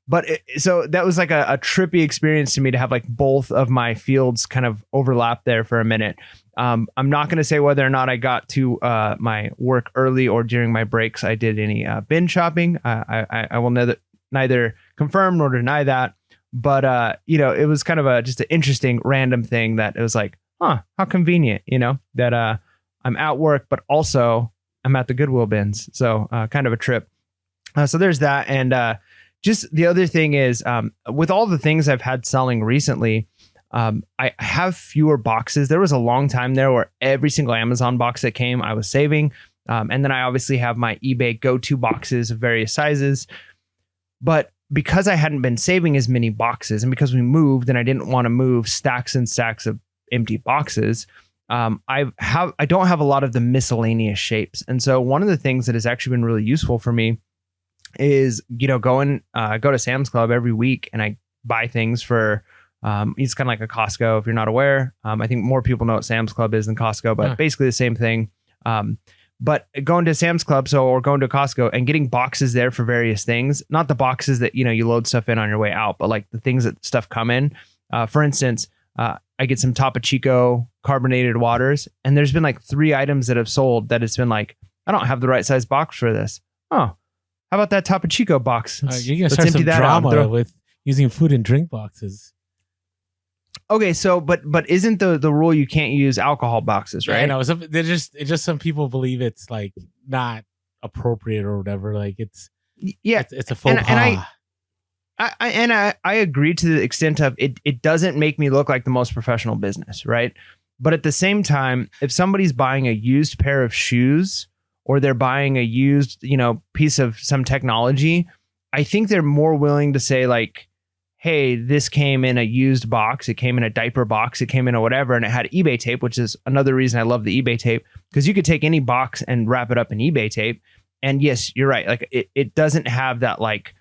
S1: but so that was like a trippy experience to me to have both of my fields kind of overlap there for a minute. I'm not going to say whether or not I got to my work early or during my breaks I did any bin shopping. I will neither confirm nor deny that. But, it was kind of just an interesting random thing that it was like, how convenient, that I'm at work, but also I'm at the Goodwill bins. So kind of a trip. So there's that. And just the other thing is with all the things I've had selling recently, I have fewer boxes. There was a long time there where every single Amazon box that came, I was saving. And then I obviously have my eBay go-to boxes of various sizes. But because I hadn't been saving as many boxes, and because we moved and I didn't want to move stacks and stacks of empty boxes, I don't have a lot of the miscellaneous shapes. And so one of the things that has actually been really useful for me is, go to Sam's Club every week and I buy things for, it's kind of like a Costco if you're not aware. I think more people know what Sam's Club is than Costco, but basically the same thing. But going to Sam's Club, or going to Costco and getting boxes there for various things, not the boxes that, you load stuff in on your way out, but like the things that stuff come in. For instance, I get some Topo Chico carbonated waters, and there's been 3 items that have sold that it's been like, I don't have the right size box for this. Oh, how about that Topo Chico box?
S2: You're going to start some drama with using food and drink boxes.
S1: Okay, so but isn't the rule you can't use alcohol boxes, right?
S2: Yeah, I know. It's just some people believe it's not appropriate or whatever. It's a faux pas.
S1: And I agree to the extent of it doesn't make me look like the most professional business, right? But at the same time, if somebody's buying a used pair of shoes or they're buying a used, piece of some technology, I think they're more willing to say hey, this came in a used box, it came in a diaper box, it came in a whatever, and it had eBay tape, which is another reason I love the eBay tape, because you could take any box and wrap it up in eBay tape. And yes, you're right. Like it doesn't have that like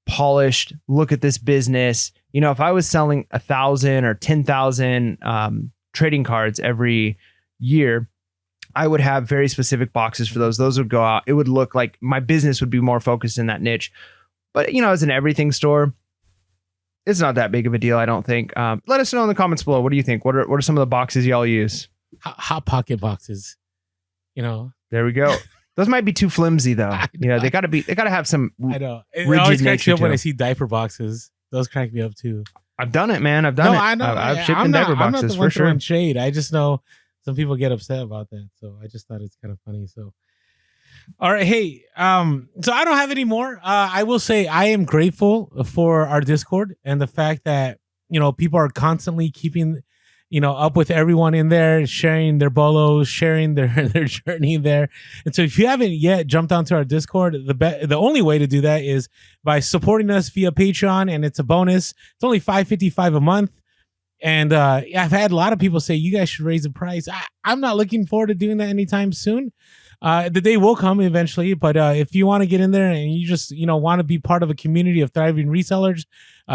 S1: polished, look at this business. You know, if I was selling 1,000 or 10,000 trading cards every year, I would have very specific boxes for those. Those would go out. It would look like my business would be more focused in that niche. But, you know, as an everything store, it's not that big of a deal, I don't think. Let us know in the comments below. What do you think? What are some of the boxes y'all use?
S2: Hot Pocket boxes. You know,
S1: there we go. Those might be too flimsy though. You know, they gotta have some.
S2: I know. It
S1: rigid
S2: always cracks me
S1: nature
S2: up when
S1: to
S2: I
S1: them.
S2: see diaper boxes. Those crack me up too.
S1: I've done it, man. I've done it.
S2: I know.
S1: I've shipped in diaper
S2: I'm not
S1: boxes
S2: the
S1: for
S2: one
S1: sure.
S2: throwing shade. I just know some people get upset about that. So I just thought it's kind of funny. So, all right. Hey, so I don't have any more. I will say I am grateful for our Discord and the fact that, you know, people are constantly keeping, you know, up with everyone in there, sharing their bolos, sharing their journey there. And so if you haven't yet jumped onto our Discord, the only way to do that is by supporting us via Patreon, and it's a bonus. It's only $5.55 a month. And I've had a lot of people say, you guys should raise the price. I'm not looking forward to doing that anytime soon. The day will come eventually, but if you want to get in there and you just, you know, want to be part of a community of thriving resellers,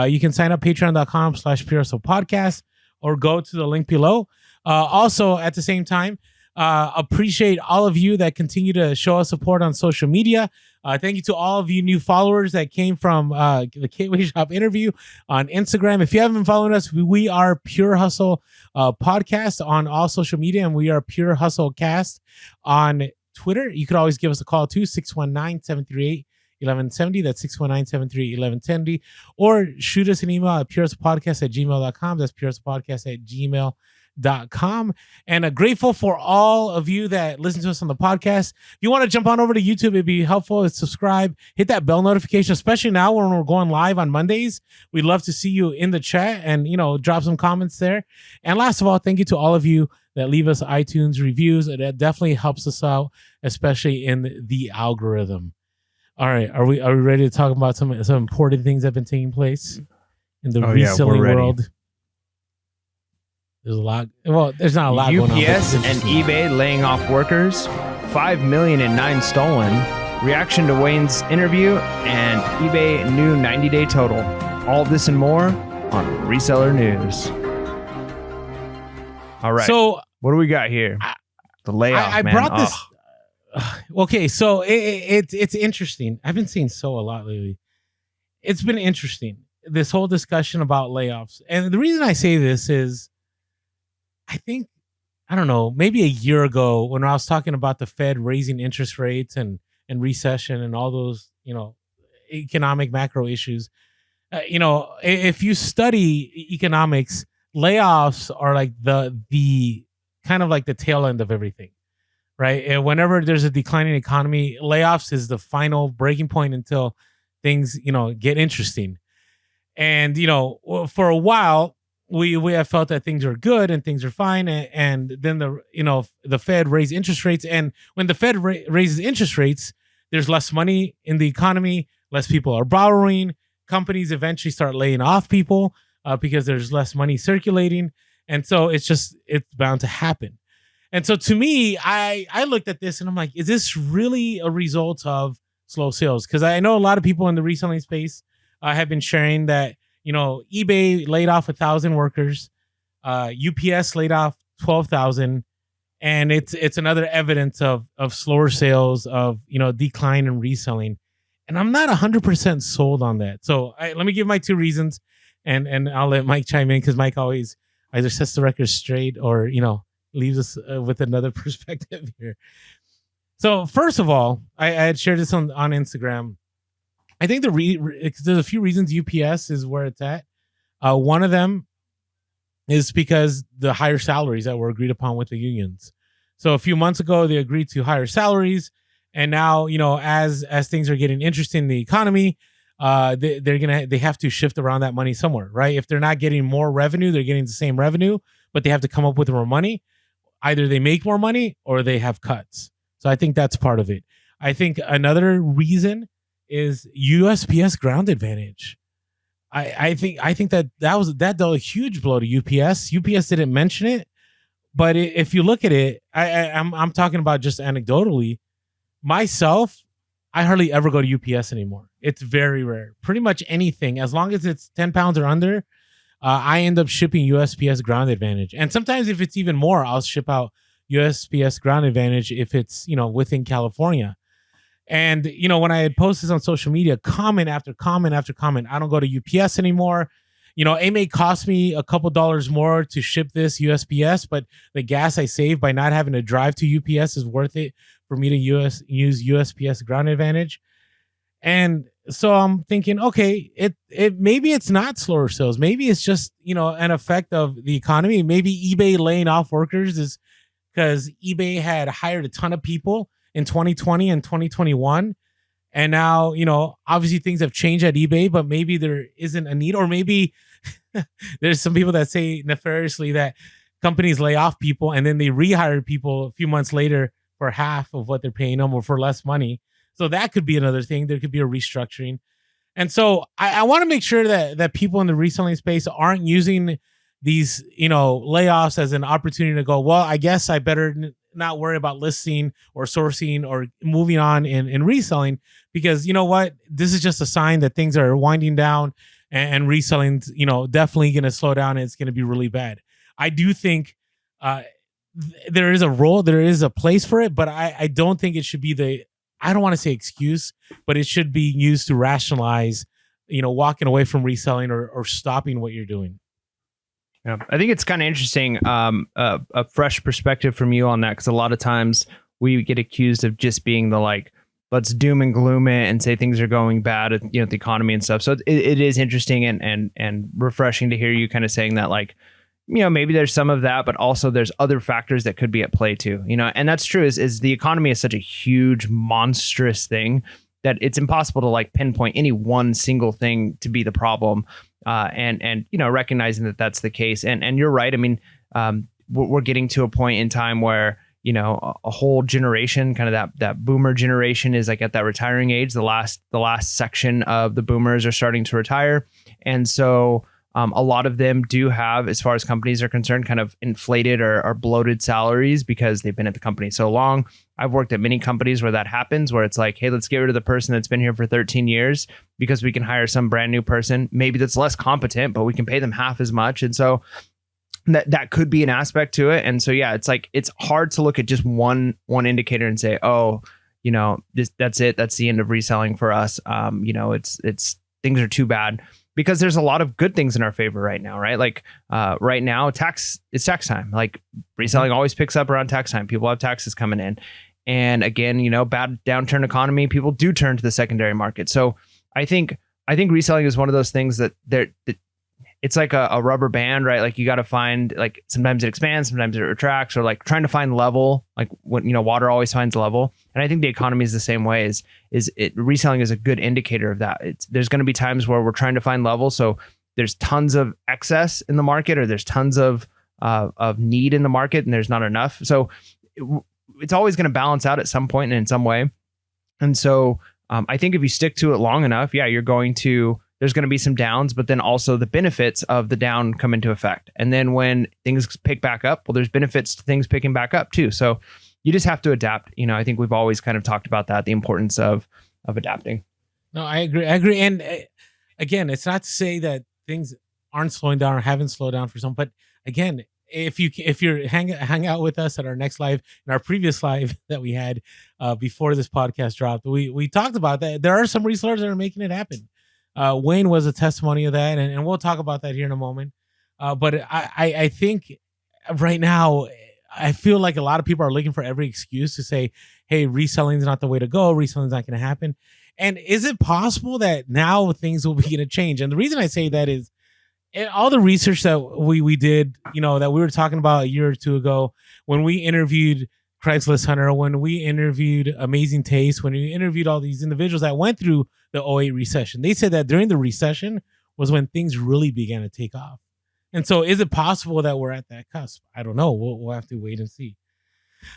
S2: you can sign up patreon.com/PureHustlePodcast or go to the link below. Also, at the same time, appreciate all of you that continue to show us support on social media. Thank you to all of you new followers that came from the Gateway Shop interview on Instagram. If you haven't been following us, we are Pure Hustle Podcast on all social media, and we are Pure Hustle Cast on Twitter. You could always give us a call too, 619-738-1170. That's 619-738-1170. Or shoot us an email at purehustlepodcast@gmail.com. That's purehustlepodcast@gmail.com. And grateful for all of you that listen to us on the podcast. If you want to jump on over to YouTube, it'd be helpful to subscribe, hit that bell notification, especially now when we're going live on Mondays. We'd love to see you in the chat and, you know, drop some comments there. And last of all, thank you to all of you that leave us iTunes reviews. That definitely helps us out, especially in the algorithm. All right, are we ready to talk about some important things that have been taking place in the reselling world? There's a lot. Well, there's not a lot going on.
S1: UPS and eBay laying off workers. 5 million and 9 stolen. Reaction to Wayne's interview and eBay new 90-day total. All this and more on Reseller News. All right.
S2: So
S1: what do we got here? The layoff.
S2: I
S1: man.
S2: brought this. Okay, so it's interesting. I've been seeing a lot lately. It's been interesting, this whole discussion about layoffs. And the reason I say this is, I think, I don't know, maybe a year ago when I was talking about the Fed raising interest rates and recession and all those, you know, economic macro issues. You know, if you study economics, layoffs are like the kind of like the tail end of everything. Right. And whenever there's a declining economy, layoffs is the final breaking point until things, you know, get interesting. And, you know, for a while, we have felt that things are good and things are fine. And then the Fed raised interest rates. And when the Fed raises interest rates, there's less money in the economy. Less people are borrowing. Companies eventually start laying off people because there's less money circulating. And so it's bound to happen. And so to me, I looked at this and I'm like, is this really a result of slow sales? Because I know a lot of people in the reselling space have been sharing that, you know, eBay laid off 1,000 workers, UPS laid off 12,000, and it's another evidence of slower sales, of, you know, decline in reselling. And I'm not 100% sold on that. So let me give my 2 reasons, and I'll let Mike chime in, because Mike always either sets the record straight or, you know, leaves us with another perspective here. So first of all, I had shared this on Instagram. I think there's a few reasons UPS is where it's at. One of them is because the higher salaries that were agreed upon with the unions. So a few months ago, they agreed to higher salaries. And now, you know, as things are getting interesting in the economy, they have to shift around that money somewhere, right? If they're not getting more revenue, they're getting the same revenue, but they have to come up with more money. Either they make more money or they have cuts. So I think that's part of it. I think another reason is USPS ground advantage. I think that that dealt a huge blow to UPS. UPS didn't mention it, but if you look at it, I'm talking about just anecdotally. Myself, I hardly ever go to UPS anymore. It's very rare. Pretty much anything, as long as it's 10 pounds or under, I end up shipping USPS Ground Advantage. And sometimes if it's even more, I'll ship out USPS Ground Advantage if it's, within California. And, when I had posted on social media, comment after comment after comment, I don't go to UPS anymore. It may cost me a couple dollars more to ship this USPS, but the gas I save by not having to drive to UPS is worth it for me to use USPS Ground Advantage. And so I'm thinking, okay, it maybe it's not slower sales. Maybe it's just, an effect of the economy. Maybe eBay laying off workers is because eBay had hired a ton of people in 2020 and 2021. And now, obviously things have changed at eBay, but maybe there isn't a need, or maybe there's some people that say nefariously that companies lay off people and then they rehire people a few months later for half of what they're paying them or for less money. So that could be another thing. There could be a restructuring. And so I want to make sure that people in the reselling space aren't using these, layoffs as an opportunity to go, well, I guess I better not worry about listing or sourcing or moving on in reselling, because you know what, this is just a sign that things are winding down and reselling, definitely going to slow down and it's going to be really bad. I do think there is a role, there is a place for it, but I don't think it should be I don't want to say excuse, but it should be used to rationalize, walking away from reselling or stopping what you're doing.
S1: Yeah, I think it's kind of interesting, a fresh perspective from you on that, because a lot of times we get accused of just being the let's doom and gloom it and say things are going bad, the economy and stuff. So it is interesting and refreshing to hear you kind of saying that, maybe there's some of that, but also there's other factors that could be at play too, and that's true. Is the economy is such a huge, monstrous thing that it's impossible to pinpoint any one single thing to be the problem. And recognizing that that's the case, and you're right. I mean, we're getting to a point in time where a whole generation, kind of that boomer generation, is at that retiring age. The last section of the boomers are starting to retire, and so a lot of them do have, as far as companies are concerned, kind of inflated or bloated salaries because they've been at the company so long. I've worked at many companies where that happens, where it's hey, let's get rid of the person that's been here for 13 years because we can hire some brand new person, maybe that's less competent, but we can pay them half as much. And so that could be an aspect to it. And so, yeah, it's hard to look at just one indicator and say, oh, that's it. That's the end of reselling for us. It's things are too bad. Because there's a lot of good things in our favor right now, right? Right now, it's tax time. Reselling always picks up around tax time. People have taxes coming in. And again, bad downturn economy, people do turn to the secondary market. So I think reselling is one of those things that it's like a rubber band, right? You got to find, sometimes it expands, sometimes it retracts, or trying to find level, when, water always finds level. And I think the economy is the same way. Reselling is a good indicator of that. There's going to be times where we're trying to find level. So there's tons of excess in the market, or there's tons of need in the market, and there's not enough. So it's always going to balance out at some point and in some way. And so I think if you stick to it long enough, yeah, there's going to be some downs, but then also the benefits of the down come into effect. And then when things pick back up, well, there's benefits to things picking back up too. So you just have to adapt. I think we've always kind of talked about that, the importance of adapting.
S2: No, I agree. And again, it's not to say that things aren't slowing down or haven't slowed down for some, but again, if you're hang out with us at our next live, in our previous live that we had before this podcast dropped, we talked about that. There are some resellers that are making it happen. Wayne was a testimony of that, and we'll talk about that here in a moment. But I think right now, I feel like a lot of people are looking for every excuse to say, hey, reselling is not the way to go. Reselling is not going to happen. And is it possible that now things will begin to change? And the reason I say that is all the research that we did, that we were talking about a year or two ago, when we interviewed Craigslist Hunter, when we interviewed Amazing Taste, when we interviewed all these individuals that went through the '08 recession, they said that during the recession was when things really began to take off. And so is it possible that we're at that cusp? I don't know. We'll have to wait and see.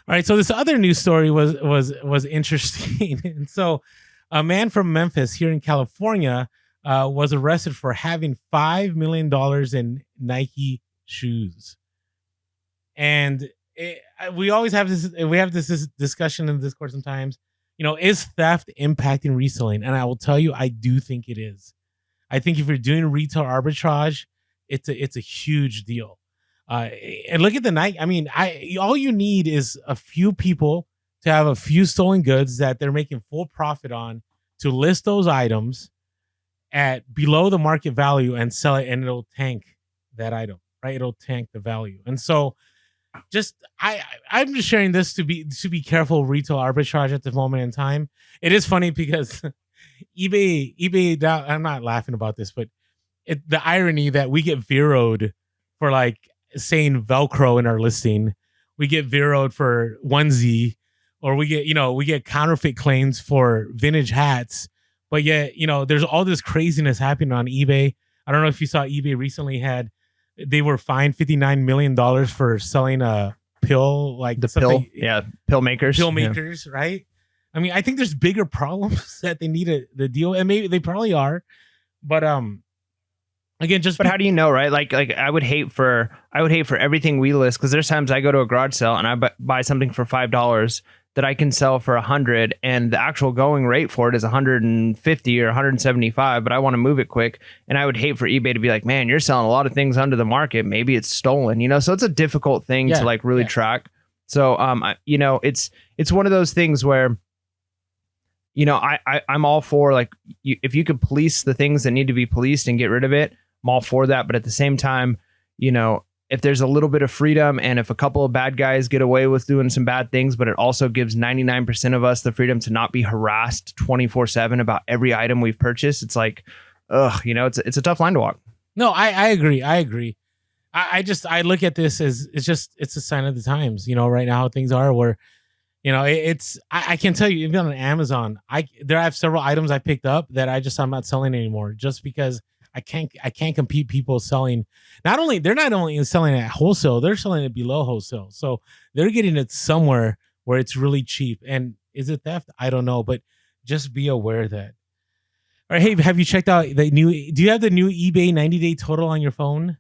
S2: All right. So this other news story was interesting. And so a man from Memphis here in California was arrested for having $5 million in Nike shoes. And we always have this discussion in Discord sometimes. Is theft impacting reselling? And I will tell you, I do think it is. I think if you're doing retail arbitrage, it's a huge deal. And look at the Nike. I mean, all you need is a few people to have a few stolen goods that they're making full profit on to list those items at below the market value and sell it, and it'll tank that item, right? It'll tank the value. And so I'm just sharing this to be careful of retail arbitrage at the moment in time. It is funny because eBay, I'm not laughing about this, but the irony that we get zeroed for like saying Velcro in our listing, we get zeroed for onesie, or we get counterfeit claims for vintage hats, but yet, there's all this craziness happening on eBay. I don't know if you saw eBay recently they were fined $59 million for selling a pill, like
S1: the pill makers,
S2: right? I mean, I think there's bigger problems that they need to deal, and maybe they probably are, but again,
S1: but how do you know, right? Like I would hate for everything we list, because there's times I go to a garage sale and I buy something for $5 that I can sell for $100, and the actual going rate for it is $150 or $175, but I want to move it quick. And I would hate for eBay to be like, man, you're selling a lot of things under the market. Maybe it's stolen, So it's a difficult thing to like really track. So, it's one of those things where, I'm all for like, if you could police the things that need to be policed and get rid of it, I'm all for that. But at the same time, if there's a little bit of freedom, and if a couple of bad guys get away with doing some bad things, but it also gives 99% of us the freedom to not be harassed 24/7 about every item we've purchased, it's like, it's a tough line to walk.
S2: No, I agree. I look at this as it's a sign of the times, right now how things are, where, I can tell you, even on Amazon, I have several items I picked up that I'm not selling anymore, just because I can't compete people selling. They're not only selling it at wholesale, they're selling it below wholesale. So they're getting it somewhere where it's really cheap. And is it theft? I don't know, but just be aware of that. All right. Hey, have you checked out do you have the new eBay 90-day total on your phone?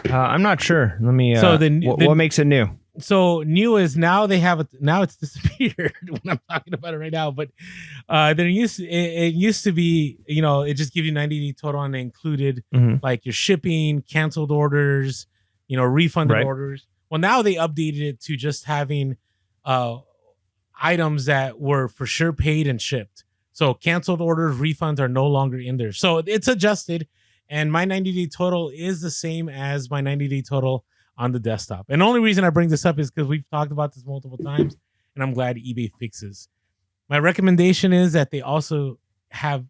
S1: I'm not sure. Let me, what makes it new?
S2: So new is now it's disappeared when I'm talking about it right now, but it used to be, it just gives you 90-day total and included like your shipping, canceled orders, refunded orders. Well, now they updated it to just having items that were for sure paid and shipped. So canceled orders, refunds are no longer in there. So it's adjusted, and my 90-day total is the same as my 90-day total on the desktop. And the only reason I bring this up is because we've talked about this multiple times, and I'm glad eBay fixes. My recommendation is that they also have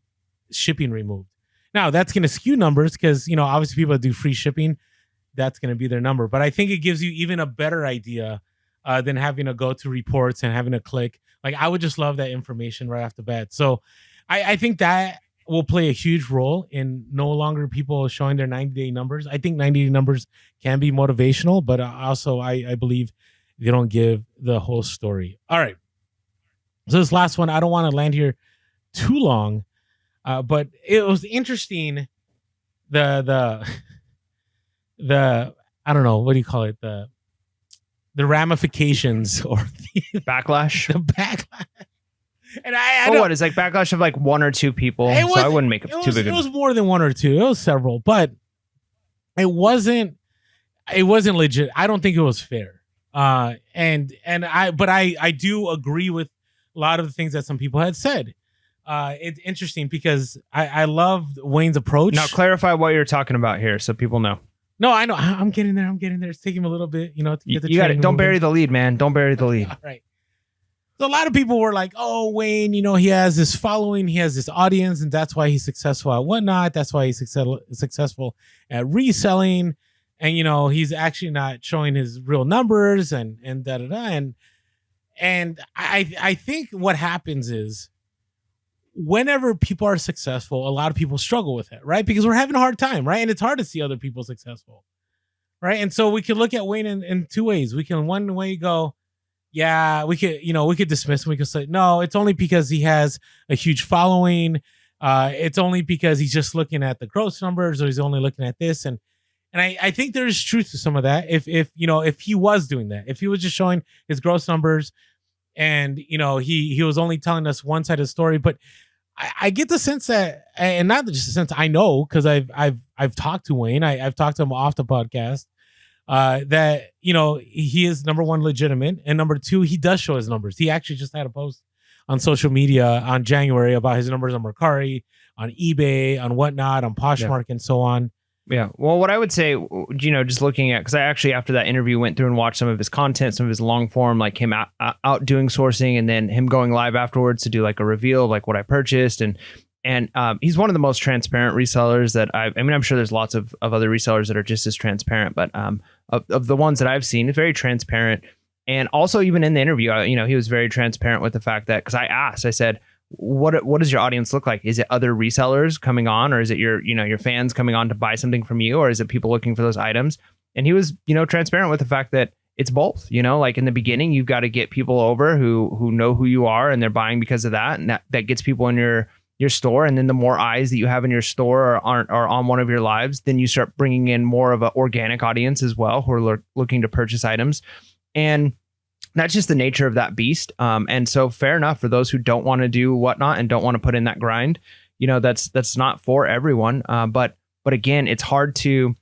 S2: shipping removed. Now, that's going to skew numbers because, obviously people that do free shipping, that's going to be their number. But I think it gives you even a better idea than having to go to reports and having to click. Like, I would just love that information right off the bat. So I think that will play a huge role in no longer people showing their 90-day numbers. I think 90-day numbers can be motivational, but also I believe they don't give the whole story. All right. So this last one, I don't want to land here too long, but it was interesting. The I don't know, what do you call it? The ramifications or the
S1: backlash.
S2: The backlash. And
S1: what is like backlash of like one or two people? So I wouldn't make it too big.
S2: It was more than one or two. It was several, but it wasn't legit. I don't think it was fair. I do agree with a lot of the things that some people had said. It's interesting because I loved Wayne's approach.
S1: Now clarify what you're talking about here so people know.
S2: No, I know. I'm getting there. It's taking me a little bit, to get the
S1: you got it. Don't bury the lead, man. Don't bury the lead.
S2: All right. So a lot of people were like, oh, Wayne, he has this following, he has this audience, and that's why he's successful at whatnot. That's why he's successful at reselling. And, he's actually not showing his real numbers and da-da-da. And I think what happens is whenever people are successful, a lot of people struggle with it, right? Because we're having a hard time, right? And it's hard to see other people successful, right? And so we can look at Wayne in two ways. We can one way go, yeah, we could dismiss him. We could say, no, it's only because he has a huge following. It's only because he's just looking at the gross numbers, or he's only looking at this. And I think there's truth to some of that. If he was doing that, if he was just showing his gross numbers, and he was only telling us one side of the story. But I get the sense that, and not just the sense, I know, because I've talked to Wayne, I've talked to him off the podcast, that he is, number one, legitimate, and number two, he does show his numbers. He actually just had a post on social media on January about his numbers on Mercari, on eBay, on whatnot, on Poshmark, and so on.
S1: Yeah. Well, what I would say, just looking at, because I actually, after that interview, went through and watched some of his content, some of his long form, like him out doing sourcing, and then him going live afterwards to do like a reveal of like what I purchased. And he's one of the most transparent resellers that I'm sure there's lots of other resellers that are just as transparent, but of the ones that I've seen, it's very transparent. And also, even in the interview, he was very transparent with the fact that, because I said, what does your audience look like? Is it other resellers coming on, or is it your fans coming on to buy something from you, or is it people looking for those items? And he was, transparent with the fact that it's both. Like in the beginning, you've got to get people over who know who you are, and they're buying because of that, and that gets people in your store. And then the more eyes that you have in your store are on one of your lives, then you start bringing in more of an organic audience as well, who are looking to purchase items. And that's just the nature of that beast. And so fair enough for those who don't want to do whatnot and don't want to put in that grind. That's not for everyone. But again, it's hard to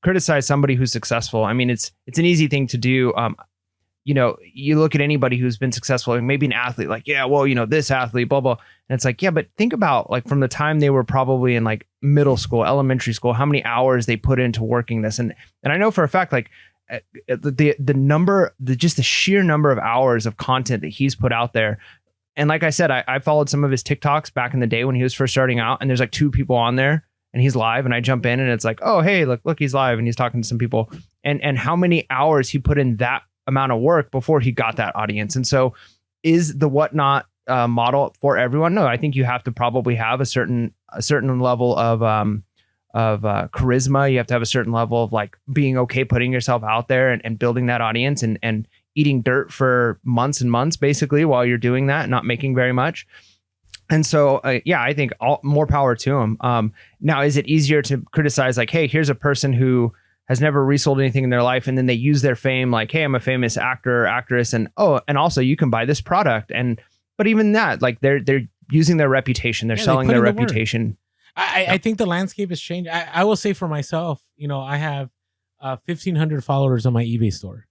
S1: criticize somebody who's successful. I mean, it's an easy thing to do. You look at anybody who's been successful, like maybe an athlete, like, yeah, well, this athlete, blah, blah. And it's like, yeah, but think about like from the time they were probably in like middle school, elementary school, how many hours they put into working this. And I know for a fact, like, the sheer number of hours of content that he's put out there. And like I said, I followed some of his TikToks back in the day when he was first starting out, and there's like 2 people on there and he's live, and I jump in and it's like, oh, hey, look, he's live and he's talking to some people, and how many hours he put in that amount of work before he got that audience. And so is the whatnot model for everyone? No, I think you have to probably have a certain level of charisma. You have to have a certain level of like being okay putting yourself out there and building that audience and eating dirt for months and months, basically, while you're doing that, not making very much. And so, I think more power to him. Now, is it easier to criticize like, hey, here's a person who has never resold anything in their life, and then they use their fame like, hey, I'm a famous actor or actress, and also you can buy this product. But even that, like they're using their reputation, they're selling their reputation.
S2: I think the landscape has changed. I will say for myself, I have 1,500 followers on my eBay store,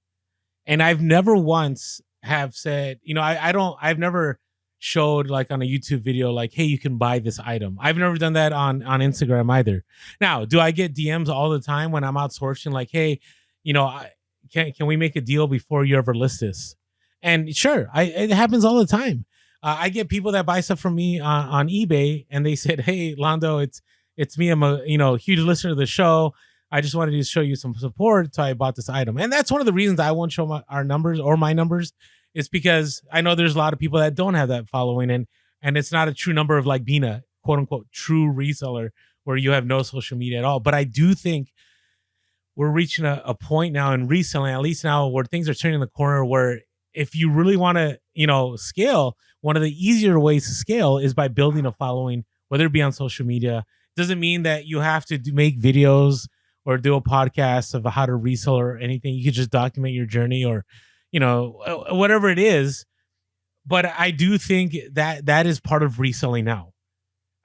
S2: and I've never once have said, I've never showed like on a YouTube video, like, hey, you can buy this item. I've never done that on Instagram either. Now, do I get DMs all the time when I'm outsourcing? Like, hey, can we make a deal before you ever list this? And sure, it happens all the time. I get people that buy stuff from me on eBay, and they said, hey, Lando, it's me. I'm a huge listener to the show. I just wanted to show you some support, so I bought this item. And that's one of the reasons I won't show our numbers or my numbers, is because I know there's a lot of people that don't have that following, and it's not a true number of like being a quote unquote true reseller where you have no social media at all. But I do think we're reaching a point now in reselling, at least now, where things are turning the corner, where if you really want to, scale, one of the easier ways to scale is by building a following, whether it be on social media. Doesn't mean that you have to make videos or do a podcast of how to resell or anything. You could just document your journey, or, whatever it is. But I do think that is part of reselling now.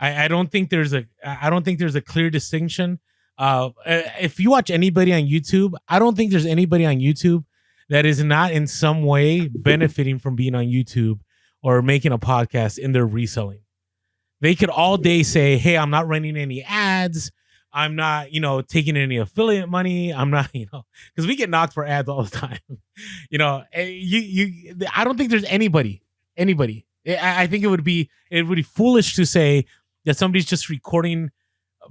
S2: I don't think there's a clear distinction. If you watch anybody on YouTube, I don't think there's anybody on YouTube that is not in some way benefiting from being on YouTube or making a podcast in their reselling. They could all day say, hey, I'm not running any ads. I'm not, taking any affiliate money. I'm not, because we get knocked for ads all the time. I don't think there's anybody. I think it would be foolish to say that somebody's just recording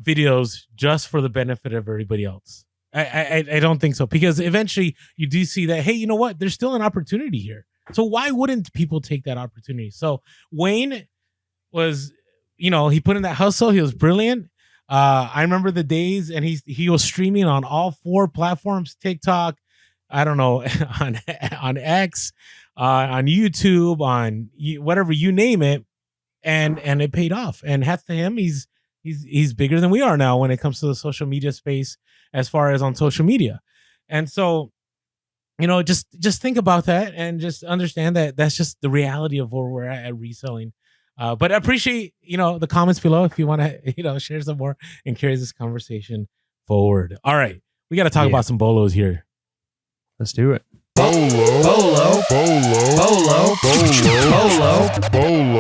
S2: videos just for the benefit of everybody else. I don't think so, because eventually you do see that, hey, you know what? There's still an opportunity here. So why wouldn't people take that opportunity? So Wayne was, he put in that hustle. He was brilliant. I remember the days, and he was streaming on all 4 platforms: TikTok, I don't know, on X, on YouTube, on whatever, you name it. and it paid off. And hats to him, he's bigger than we are now when it comes to the social media space, as far as on social media. And so, just think about that and just understand that that's just the reality of where we're at reselling. But I appreciate, the comments below if you want to, share some more and carry this conversation forward. All right. We got to talk about some bolos here.
S1: Let's do it.
S3: Bolo.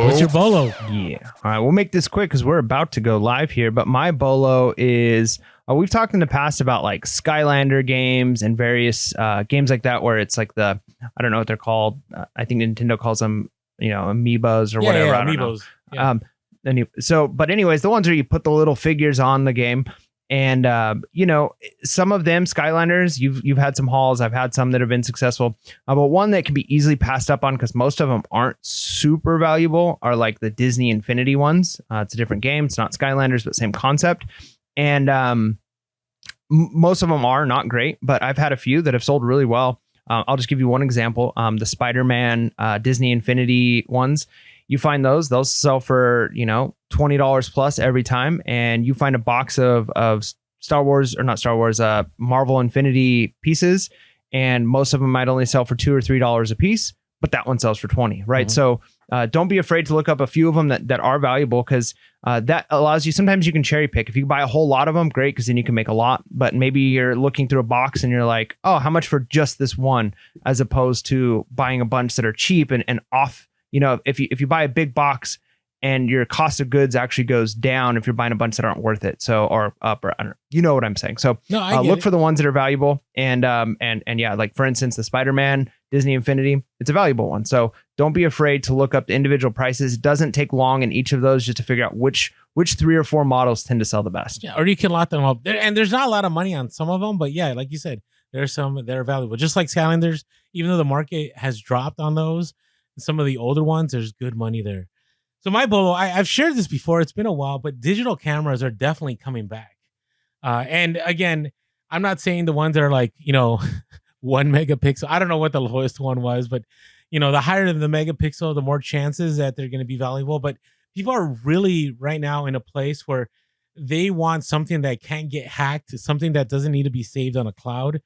S2: What's your bolo?
S1: Yeah. All right. We'll make this quick because we're about to go live here. But my bolo is, we've talked in the past about like Skylander games and various games like that, where it's like I don't know what they're called. I think Nintendo calls them, amoebas or whatever. I don't
S2: amiibos.
S1: know. Yeah. But anyways, the ones where you put the little figures on the game. And, some of them, Skylanders, you've had some hauls. I've had some that have been successful. But one that can be easily passed up on because most of them aren't super valuable are like the Disney Infinity ones. It's a different game. It's not Skylanders, but same concept. And most of them are not great, but I've had a few that have sold really well. I'll just give you one example. The Spider-Man Disney Infinity ones. You find those sell for, $20 plus every time. And you find a box of Marvel Infinity pieces. And most of them might only sell for $2 or $3 a piece, but that one sells for 20, right? Mm-hmm. So don't be afraid to look up a few of them that are valuable, because that allows you, sometimes you can cherry pick. If you buy a whole lot of them, great, because then you can make a lot. But maybe you're looking through a box and you're like, oh, how much for just this one, as opposed to buying a bunch that are cheap and off. If you buy a big box and your cost of goods actually goes down if you're buying a bunch that aren't worth it. So, or up, or I don't know, you know what I'm saying. So look for the ones that are valuable. And yeah, like for instance, the Spider-Man Disney Infinity, it's a valuable one. So don't be afraid to look up the individual prices. It doesn't take long in each of those just to figure out which 3 or 4 models tend to sell the best.
S2: Yeah, or you can lot them up there. And there's not a lot of money on some of them, but yeah, like you said, there's some that are valuable. Just like Skylanders, even though the market has dropped on those, some of the older ones, there's good money there. So my bolo, I've shared this before. It's been a while, but digital cameras are definitely coming back. And again, I'm not saying the ones that are like, 1 megapixel. I don't know what the lowest one was, but the higher the megapixel, the more chances that they're going to be valuable. But people are really right now in a place where they want something that can't get hacked, something that doesn't need to be saved on a cloud.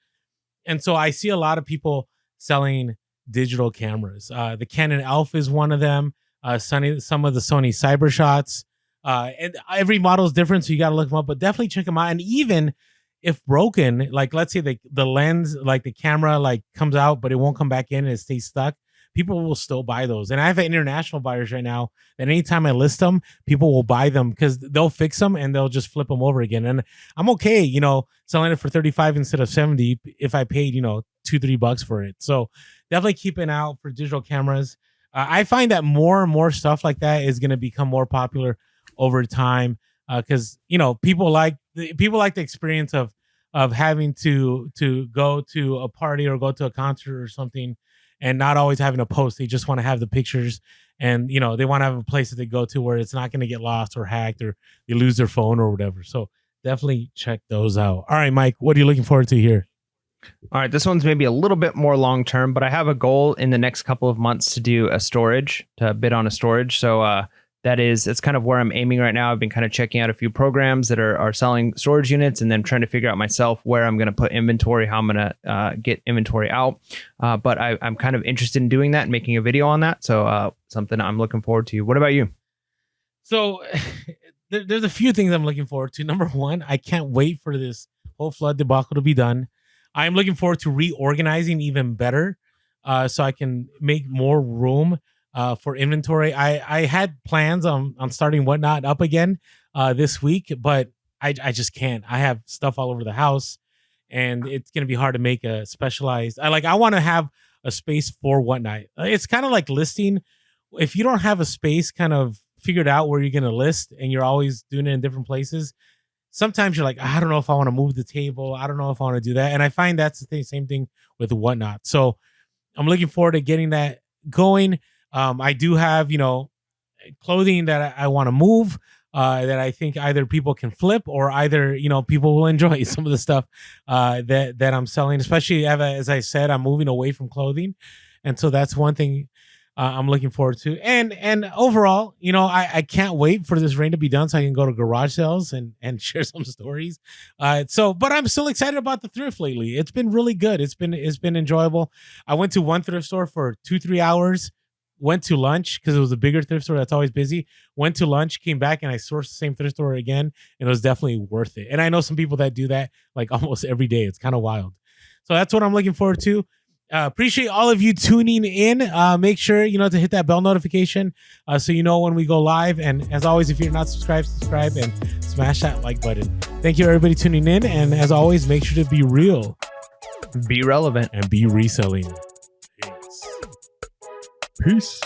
S2: And so I see a lot of people selling digital cameras. The Canon Alpha is one of them. Some of the Sony Cybershots. And every model is different, so you got to look them up. But definitely check them out. And even if broken, like let's say the lens, like the camera, like comes out, but it won't come back in and it stays stuck, people will still buy those. And I have international buyers right now that anytime I list them, people will buy them because they'll fix them and they'll just flip them over again. And I'm okay, selling it for 35 instead of 70 if I paid, $2-3 for it. So definitely keep an eye out for digital cameras. I find that more and more stuff like that is going to become more popular over time because people like the experience of having to go to a party or go to a concert or something and not always having a post. They just want to have the pictures, and they want to have a place that they go to where it's not going to get lost or hacked or they lose their phone or whatever. So definitely check those out. All right, Mike, what are you looking forward to here?
S1: All right, this one's maybe a little bit more long term, but I have a goal in the next couple of months to do to bid on a storage. So it's kind of where I'm aiming right now. I've been kind of checking out a few programs that are selling storage units, and then trying to figure out myself where I'm going to put inventory, how I'm going to get inventory out. But I'm kind of interested in doing that and making a video on that. So something I'm looking forward to. What about you?
S2: So there's a few things I'm looking forward to. Number one, I can't wait for this whole flood debacle to be done. I'm looking forward to reorganizing even better so I can make more room for inventory. I had plans on starting Whatnot up again this week, but I just can't. I have stuff all over the house, and it's going to be hard to make a specialized. I want to have a space for Whatnot. It's kind of like listing. If you don't have a space kind of figured out where you're going to list and you're always doing it in different places, sometimes you're like, I don't know if I want to move the table. I don't know if I want to do that. And I find that's the same thing with Whatnot. So I'm looking forward to getting that going. I do have, clothing that I want to move that I think either people can flip or either, people will enjoy some of the stuff that I'm selling, especially as I said, I'm moving away from clothing. And so that's one thing I'm looking forward to. And overall, I can't wait for this rain to be done so I can go to garage sales and share some stories. But I'm still excited about the thrift lately. It's been really good. It's been enjoyable. I went to one thrift store for 2-3 hours. Went to lunch because it was a bigger thrift store that's always busy. Went to lunch, came back, and I sourced the same thrift store again, and it was definitely worth it. And I know some people that do that like almost every day. It's kind of wild. So that's what I'm looking forward to. Appreciate all of you tuning in. Make sure to hit that bell notification so you know when we go live. And as always, if you're not subscribed, subscribe and smash that like button. Thank you, everybody, tuning in. And as always, make sure to be real,
S1: be relevant,
S2: and be reselling.
S1: Peace.